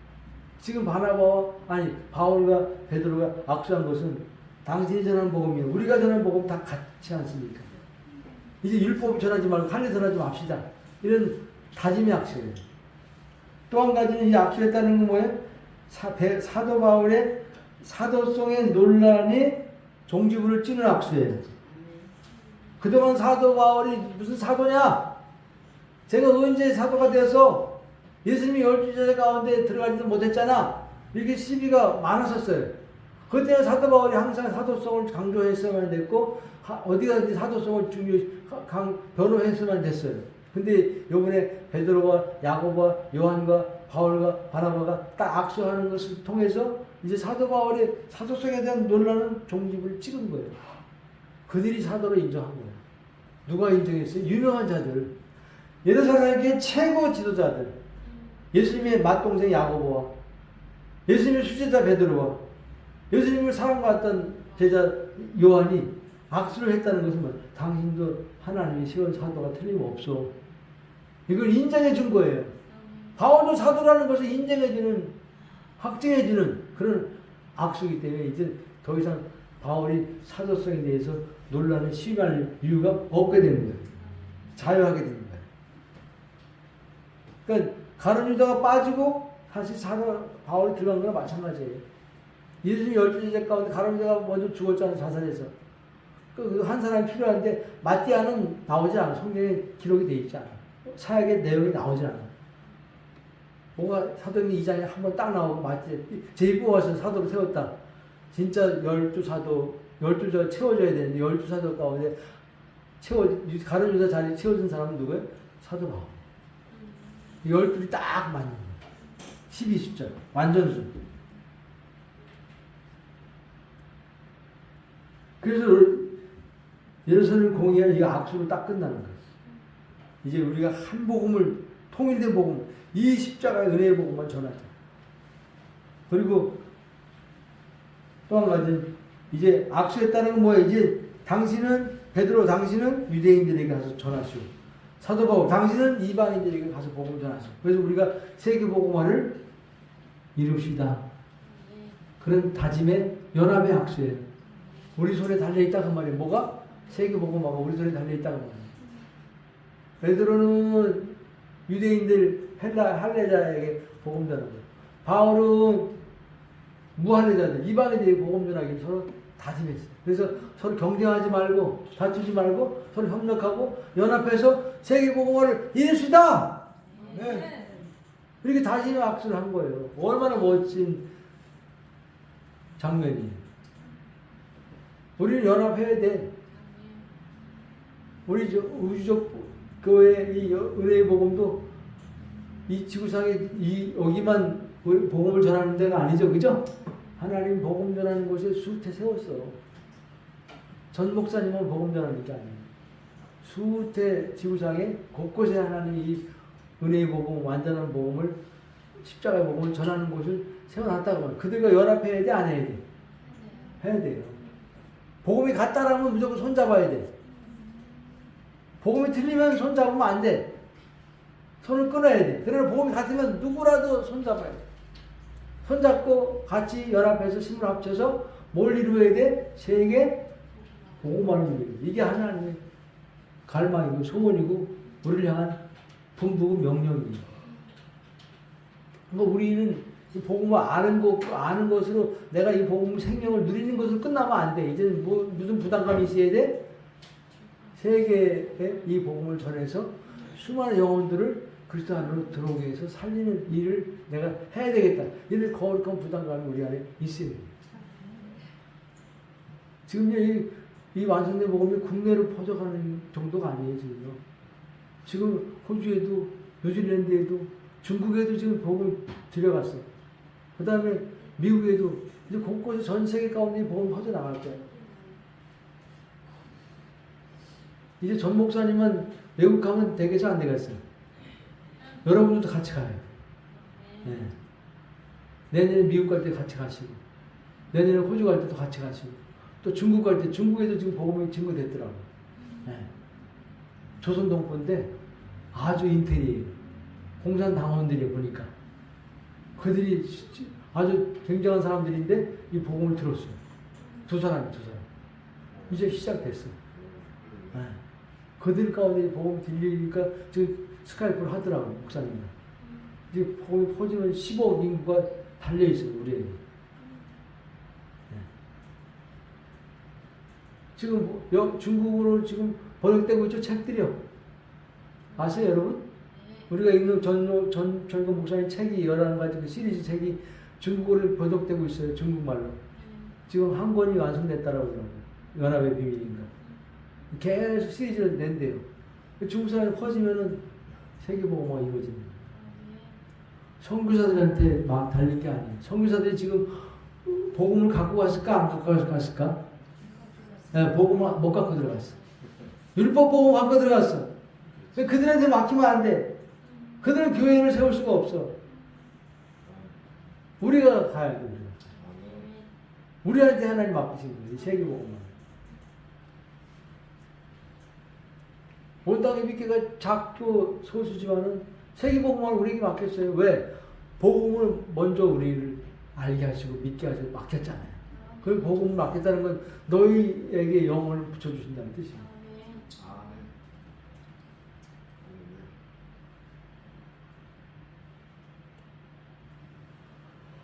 지금 바울과 베드로가 악수한 것은 당신이 전하는 복음이요 우리가 전하는 복음 다 같지 않습니까? 이제 율법 전하지 말고 할례 전하지 맙시다. 이런 다짐의 악수예요. 또 한 가지는 이 악수했다는 건 뭐예요? 사도 바울의 사도성의 논란이 종지부를 찌는 악수예요. 그동안 사도 바울이 무슨 사도냐? 제가 언제 사도가 되어서 예수님이 12제자 가운데 들어가지도 못했잖아. 이렇게 시비가 많았었어요. 그때는 사도 바울이 항상 사도성을 강조했어야만 됐고 어디가든지 사도성을 변호했어야만 됐어요. 근데 요번에 베드로와 야고보와 요한과 바울과 바나바가 딱 악수하는 것을 통해서 이제 사도 바울의 사도성에 대한 논란은 종집을 찍은 거예요. 그들이 사도로 인정한 거예요. 누가 인정했어요? 유명한 자들. 예루살렘의 최고 지도자들. 예수님의 맏동생 야고보와 예수님의 수제자 베드로와 예수님을 사랑받았던 제자 요한이 악수를 했다는 것은 뭐, 당신도 하나님의 시원 사도가 틀림없어. 이걸 인정해 준 거예요. 바울도 사도라는 것을 인정해주는, 확증해주는 그런 악수이기 때문에 이제 더 이상 바울이 사도성에 대해서 논란을 시행할 이유가 없게 되는 거예요. 자유하게 되는 거예요. 그러니까 가룟 유다가 빠지고 다시 바울이 들어간 거랑 마찬가지예요. 예수님 12제자 가운데 가룟 유다가 먼저 죽었잖아요. 자살해서. 한 사람이 필요한데 마띠아는 나오지 않아. 성경에 기록이 되어 있지 않아. 사역의 내용이 나오지 않아. 뭐가 사도행전 2장에 한번 딱 나오고 마띠아 제일 뽑아서 사도로 세웠다. 진짜 12저 채워줘야 되는데 12사도 가운데 가룟 유다 자리 채워준 사람은 누구예요? 사도 바울. 12이 딱 맞는 거예요. 12숫자 완전수. 그래서 예루살렘 공의가 이 악수로 딱 끝나는 거예요. 이제 우리가 한 복음을 통일된 복음, 이 십자가의 은혜의 복음만 전하자. 그리고 또 한 가지 이제 악수했다는 건 뭐예요? 이제 베드로 당신은 유대인들에게 가서 전하시오. 사도 바울 당신은 이방인들에게 가서 복음 전하시오. 그래서 우리가 세계 복음화를 이룹시다. 그런 다짐의 연합의 악수예요. 우리 손에 달려있다 그 말이에요. 뭐가? 세계복음화가 우리 손에 달려있다 그 말이에요. 베드로는 유대인들 할례자에게 복음 전하는 거예요. 바울은 무할례자들 이방인들에게 복음 전하기를 서로 다짐했어요. 그래서 서로 경쟁하지 말고 다투지 말고 서로 협력하고 연합해서 세계복음화를 이룹시다. 네. 이렇게 다짐의 악수를 한 거예요. 얼마나 멋진 장면이에요. 우리는 연합해야 돼. 우리 우주적 교회의 이 은혜의 복음도 이 지구상에 여기만 복음을 전하는 데가 아니죠. 그죠? 하나님 복음 전하는 곳에 수태 세웠어. 전 목사님은 복음 전하는 게 아니에요. 수태 지구상에 곳곳에 하나님 이 은혜의 복음, 완전한 복음을 십자가의 복음을 전하는 곳을 세워놨다고 말해요. 그들과 연합해야 돼? 안 해야 돼? 해야 돼요. 복음이 같다라면 무조건 손잡아야 돼. 복음이 틀리면 손잡으면 안 돼. 손을 끊어야 돼. 그러나 복음이 같으면 누구라도 손잡아야 돼. 손잡고 같이 연합해서 힘을 합쳐서 뭘 이루어야 돼? 세계 복음화를 이루어야 돼. 이게 하나님의 갈망이고 소원이고 우리를 향한 분부고 명령입니다. 그러니까 우리는 이 복음을 아는 것으로 내가 이 복음 생명을 누리는 것으로 끝나면 안 돼. 이제는 무슨 부담감이 있어야 돼? 세계에 이 복음을 전해서 수많은 영혼들을 그리스도 안으로 들어오게 해서 살리는 일을 내가 해야 되겠다. 이런 거룩한 부담감이 우리 안에 있어요. 지금 이 완성된 복음이 국내로 퍼져가는 정도가 아니에요. 지금 호주에도 뉴질랜드에도 중국에도 지금 복음을 들여갔어. 그 다음에 미국에도 이제 곳곳에 전 세계 가운데 복음 퍼져나갈 거야. 이제 전 목사님은 외국 가면 되겠어 안 되겠어? 여러분들도 같이 가야 돼. 네. 내년에 미국 갈 때 같이 가시고, 내년에 호주 갈 때도 같이 가시고, 또 중국 갈 때, 중국에도 지금 복음이 증거됐더라고. 네. 조선동포인데 아주 인텔이에요. 공산당원들이 보니까. 그들이 아주 굉장한 사람들인데 이 복음을 들었어요. 두 사람. 이제 시작됐어. 네. 그들 가운데 복음 들리니까 지금 스카이프를 하더라고, 목사님들. 이제 복음이 퍼지면 15억 인구가 달려있어요, 우리에게. 네. 지금 중국어로 지금 번역되고 있죠, 책들이요. 아세요, 여러분? 우리가 읽는 전근 목사님 책이 11가지 그 시리즈 책이 중국어로 번역되고 있어요, 중국말로. 지금 한 권이 완성됐다라고 그러더라고요. 연합의 비밀인가. 계속 시리즈를 낸대요. 중국 사람이 퍼지면은 세계복음화가 이루어집니다. 선교사들한테 막 달릴 게 아니에요. 선교사들이 지금 복음을 갖고 갔을까? 안 갖고 갔을까? 네, 복음을 못 갖고 들어갔어. 율법 복음 갖고 들어갔어. 그들한테 맡기면 안 돼. 그들은 교회를 세울 수가 없어. 우리가 가야 돼. 우리한테 하나님 맡기신 거예요. 세계복음만. 온 땅의 믿기가 작고 소수지만은 세계복음을 우리에게 맡겼어요. 왜? 복음을 먼저 우리를 알게 하시고 믿게 하시고 맡겼잖아요. 그 복음을 맡겼다는 건 너희에게 영혼을 붙여주신다는 뜻이에요.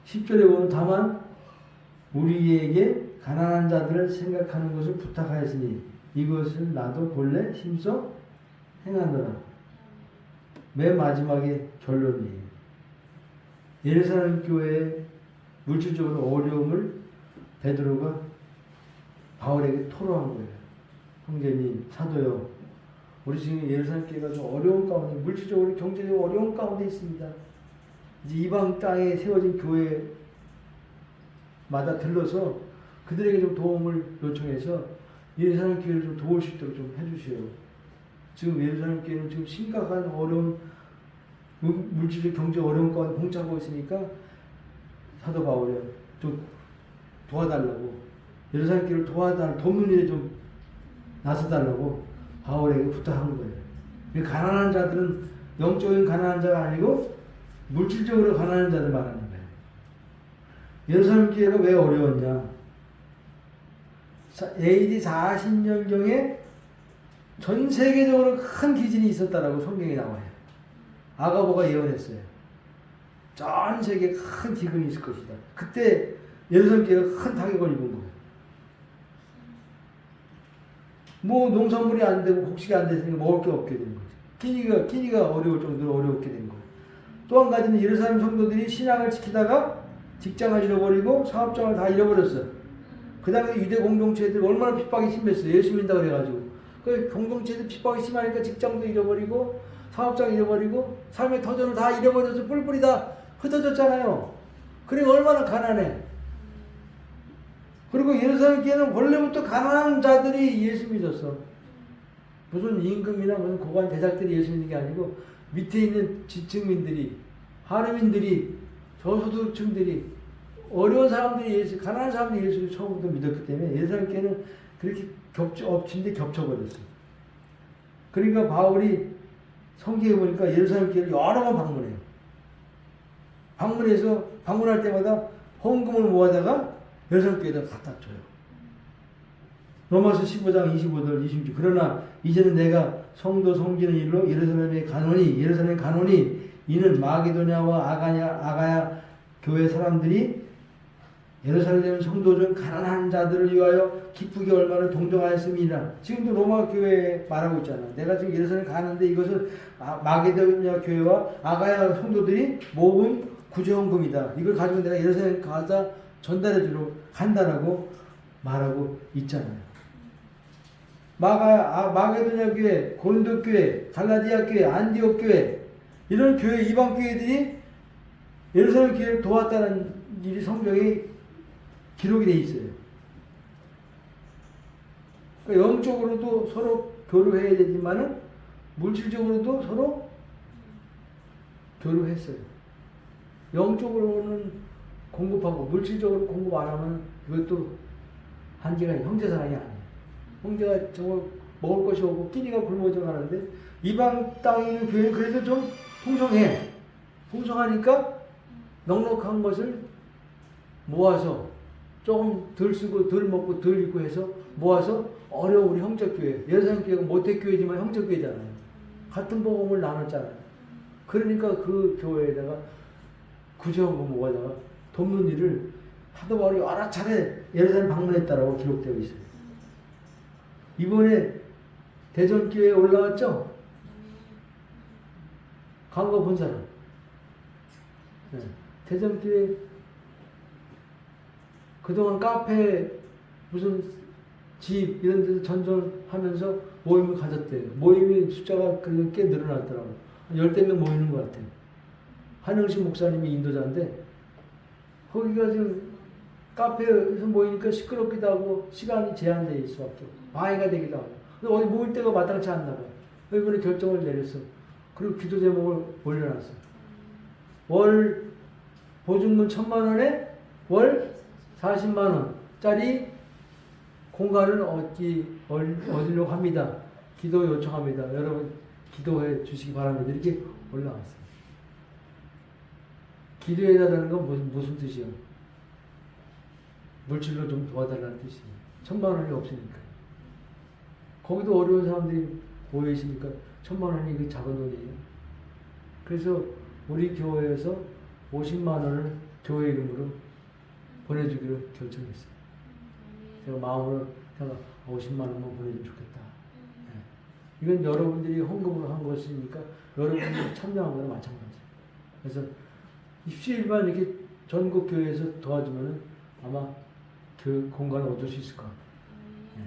10절에 보면 다만 우리에게 가난한 자들을 생각하는 것을 부탁하였으니 이것을 나도 본래 힘써 행하노라. 맨 마지막에 결론이에요. 예루살렘 교회의 물질적으로 어려움을 베드로가 바울에게 토로한 거예요. 형제님, 사도요. 우리 지금 예루살렘 교회가 좀 어려운 가운데, 물질적으로 경제적으로 어려운 가운데 있습니다. 이제 이방 땅에 세워진 교회마다 들러서 그들에게 좀 도움을 요청해서 예루살렘 교회를 좀 도울 수 있도록 좀 해주세요. 지금 예루살렘 교회는 지금 심각한 어려운 물질적 경제 어려운 가운데 봉착하고 있으니까 사도 바울이 좀 도와달라고, 예루살렘 교회를 돕는 일에 좀 나서달라고 바울에게 부탁한 거예요. 가난한 자들은 영적인 가난한 자가 아니고 물질적으로 가난한 자들 말하는 거예요. 예루살렘 교회가 왜 어려웠냐? AD 40년경에 전 세계적으로 큰 기진이 있었다라고 성경에 나와요. 아가보가 예언했어요. 전 세계에 큰 기근이 있을 것이다. 그때 예루살렘 교회가 큰 타격을 입은 거예요. 뭐 농산물이 안 되고 곡식이 안 됐으니까 먹을 게 없게 된 거죠. 끼니가 어려울 정도로 어렵게 된 거예요. 또 한 가지는 예루살렘 성도들이 신앙을 지키다가 직장을 잃어버리고 사업장을 다 잃어버렸어요. 그 다음에 유대 공동체들 얼마나 핍박이 심했어요. 예수 믿는다 그래가지고. 그 공동체들 핍박이 심하니까 직장도 잃어버리고 사업장 잃어버리고 삶의 터전을 다 잃어버려서 뿔뿔이 다 흩어졌잖아요. 그리고 얼마나 가난해. 그리고 예루살렘 교회는 원래부터 가난한 자들이 예수 믿었어. 무슨 임금이나 무슨 고관 대작들이 예수 믿는 게 아니고 밑에 있는 지층민들이, 하느민들이, 저소득층들이, 어려운 사람들이 가난한 사람들이 예수를 처음부터 믿었기 때문에 예루살렘 교회는 그렇게 엎친데 겹쳐버렸어요. 그러니까 바울이 성경에 보니까 예루살렘 교회를 여러 번 방문해요. 방문해서 방문할 때마다 헌금을 모아다가 예루살렘 교회에다 갖다 줘요. 로마서 15장 25절 26. 그러나 이제는 내가 성도 섬기는 일로 예루살렘 가노니 이는 마게도냐와 아가야 교회 사람들이 예루살렘 성도 중 가난한 자들을 위하여 기쁘게 얼마나 동정하였음이라. 지금도 로마 교회에 말하고 있잖아. 내가 지금 예루살렘 가는데 이것은 마게도냐 교회와 아가야 성도들이 모은 구제헌금이다. 이걸 가지고 내가 예루살렘 가서 전달해주러 간다라고 말하고 있잖아요. 마게도냐 교회, 고린도 교회, 갈라디아 교회, 안디옥 교회, 이런 교회, 이방 교회들이 예루살렘 교회를 도왔다는 일이 성경에 기록이 되어 있어요. 그러니까 영적으로도 서로 교류해야 되지만은 물질적으로도 서로 교류를 했어요. 영적으로는 공급하고 물질적으로 공급 안 하면 이것도 한계가 형제사랑이 아니에요. 형제가 정말 먹을 것이 없고 끼니가 굶어져 가는데 이방 땅에 있는 교회는 그래도 좀 풍성해. 풍성하니까 넉넉한 것을 모아서 조금 덜 쓰고 덜 먹고 덜 입고 해서 모아서 어려운 우리 형제교회, 예루살렘 교회가 모태교회지만 형제교회잖아요. 같은 복음을 나눴잖아요. 그러니까 그 교회에다가 구제원금 모아다가 돕는 일을 하도 말이 여러 차례 예루살렘 방문했다라고 기록되어 있어요. 이번에 대전교회에 올라왔죠? 간거 본 사람. 네. 대전교회 그동안 카페 무슨 집 이런 데서 전전하면서 모임을 가졌대요. 모임이 숫자가 꽤 늘어났더라고요. 한 10명 모이는 것 같아요. 한영식 목사님이 인도자인데 거기가 지금 카페에서 모이니까 시끄럽기도 하고 시간이 제한되어 있을 수밖에 없고 방해가 되기도 하고 근데 어디 모일 때가 마땅치 않나 봐요. 이번에 결정을 내렸어. 그리고 기도 제목을 올려놨어. 월 보증금 1,000만 원에 월 40만 원짜리 공간을 얻으려고 합니다. 기도 요청합니다. 여러분 기도해 주시기 바랍니다. 이렇게 올라왔어요. 기도해달라는 건 무슨 뜻이요? 물질로 좀 도와달라는 뜻이에요. 1,000만 원이 없으니까. 거기도 어려운 사람들이 모여 있으니까 1,000만 원이 그 작은 돈이에요. 그래서 우리 교회에서 50만 원을 교회 이름으로 보내주기로 결정했어요. 제가 마음으로 제가 50만 원만 보내주면 좋겠다. 네. 이건 여러분들이 헌금으로 한 것이니까 여러분들이 참여한 거나 마찬가지예요. 그래서 입시일만 이렇게 전국 교회에서 도와주면은 아마 그 공간을 얻을 수 있을 것 같아요. 네.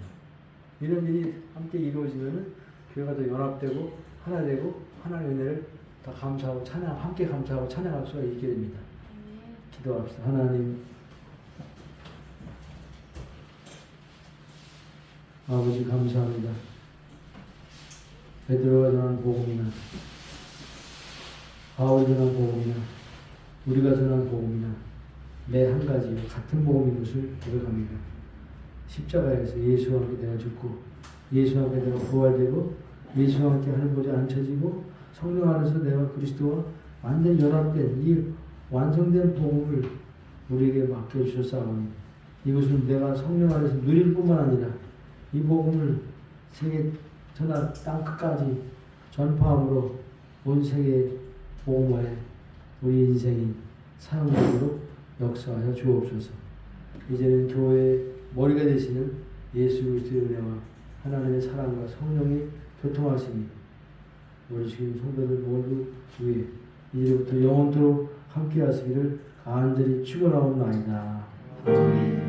이런 일이 함께 이루어지면은 교회가 더 연합되고 하나 되고 하나님의 은혜를 더 감사하고 찬양 함께 감사하고 찬양할 수가 있게 됩니다. 기도합시다. 하나님 아버지 감사합니다. 베드로가 전한 복음이나 바울이 전한 복음이나 우리가 전한 복음이나 매 한 가지 같은 복음인 것을 고백합니다. 십자가에서 예수와 함께 내가 죽고 예수와 함께 내가 부활되고 예수와 함께 하늘보좌에 앉혀지고 성령 안에서 내가 그리스도와 완전히 연합된 이 완성된 복음을 우리에게 맡겨주셨사오니 이것은 내가 성령 안에서 누릴 뿐만 아니라 이 복음을 세계 전하 땅 끝까지 전파함으로 온 세계 복음화에 우리 인생이 사용되도록 역사하여 주옵소서. 이제는 교회의 머리가 되시는 예수 그리스도의 은혜와 하나님의 사랑과 성령의 교통하심이 우리 지금 성도들 모두 위에 이제부터 영원토록 함께 하시기를 간절히 축원하옵나이다. 아멘.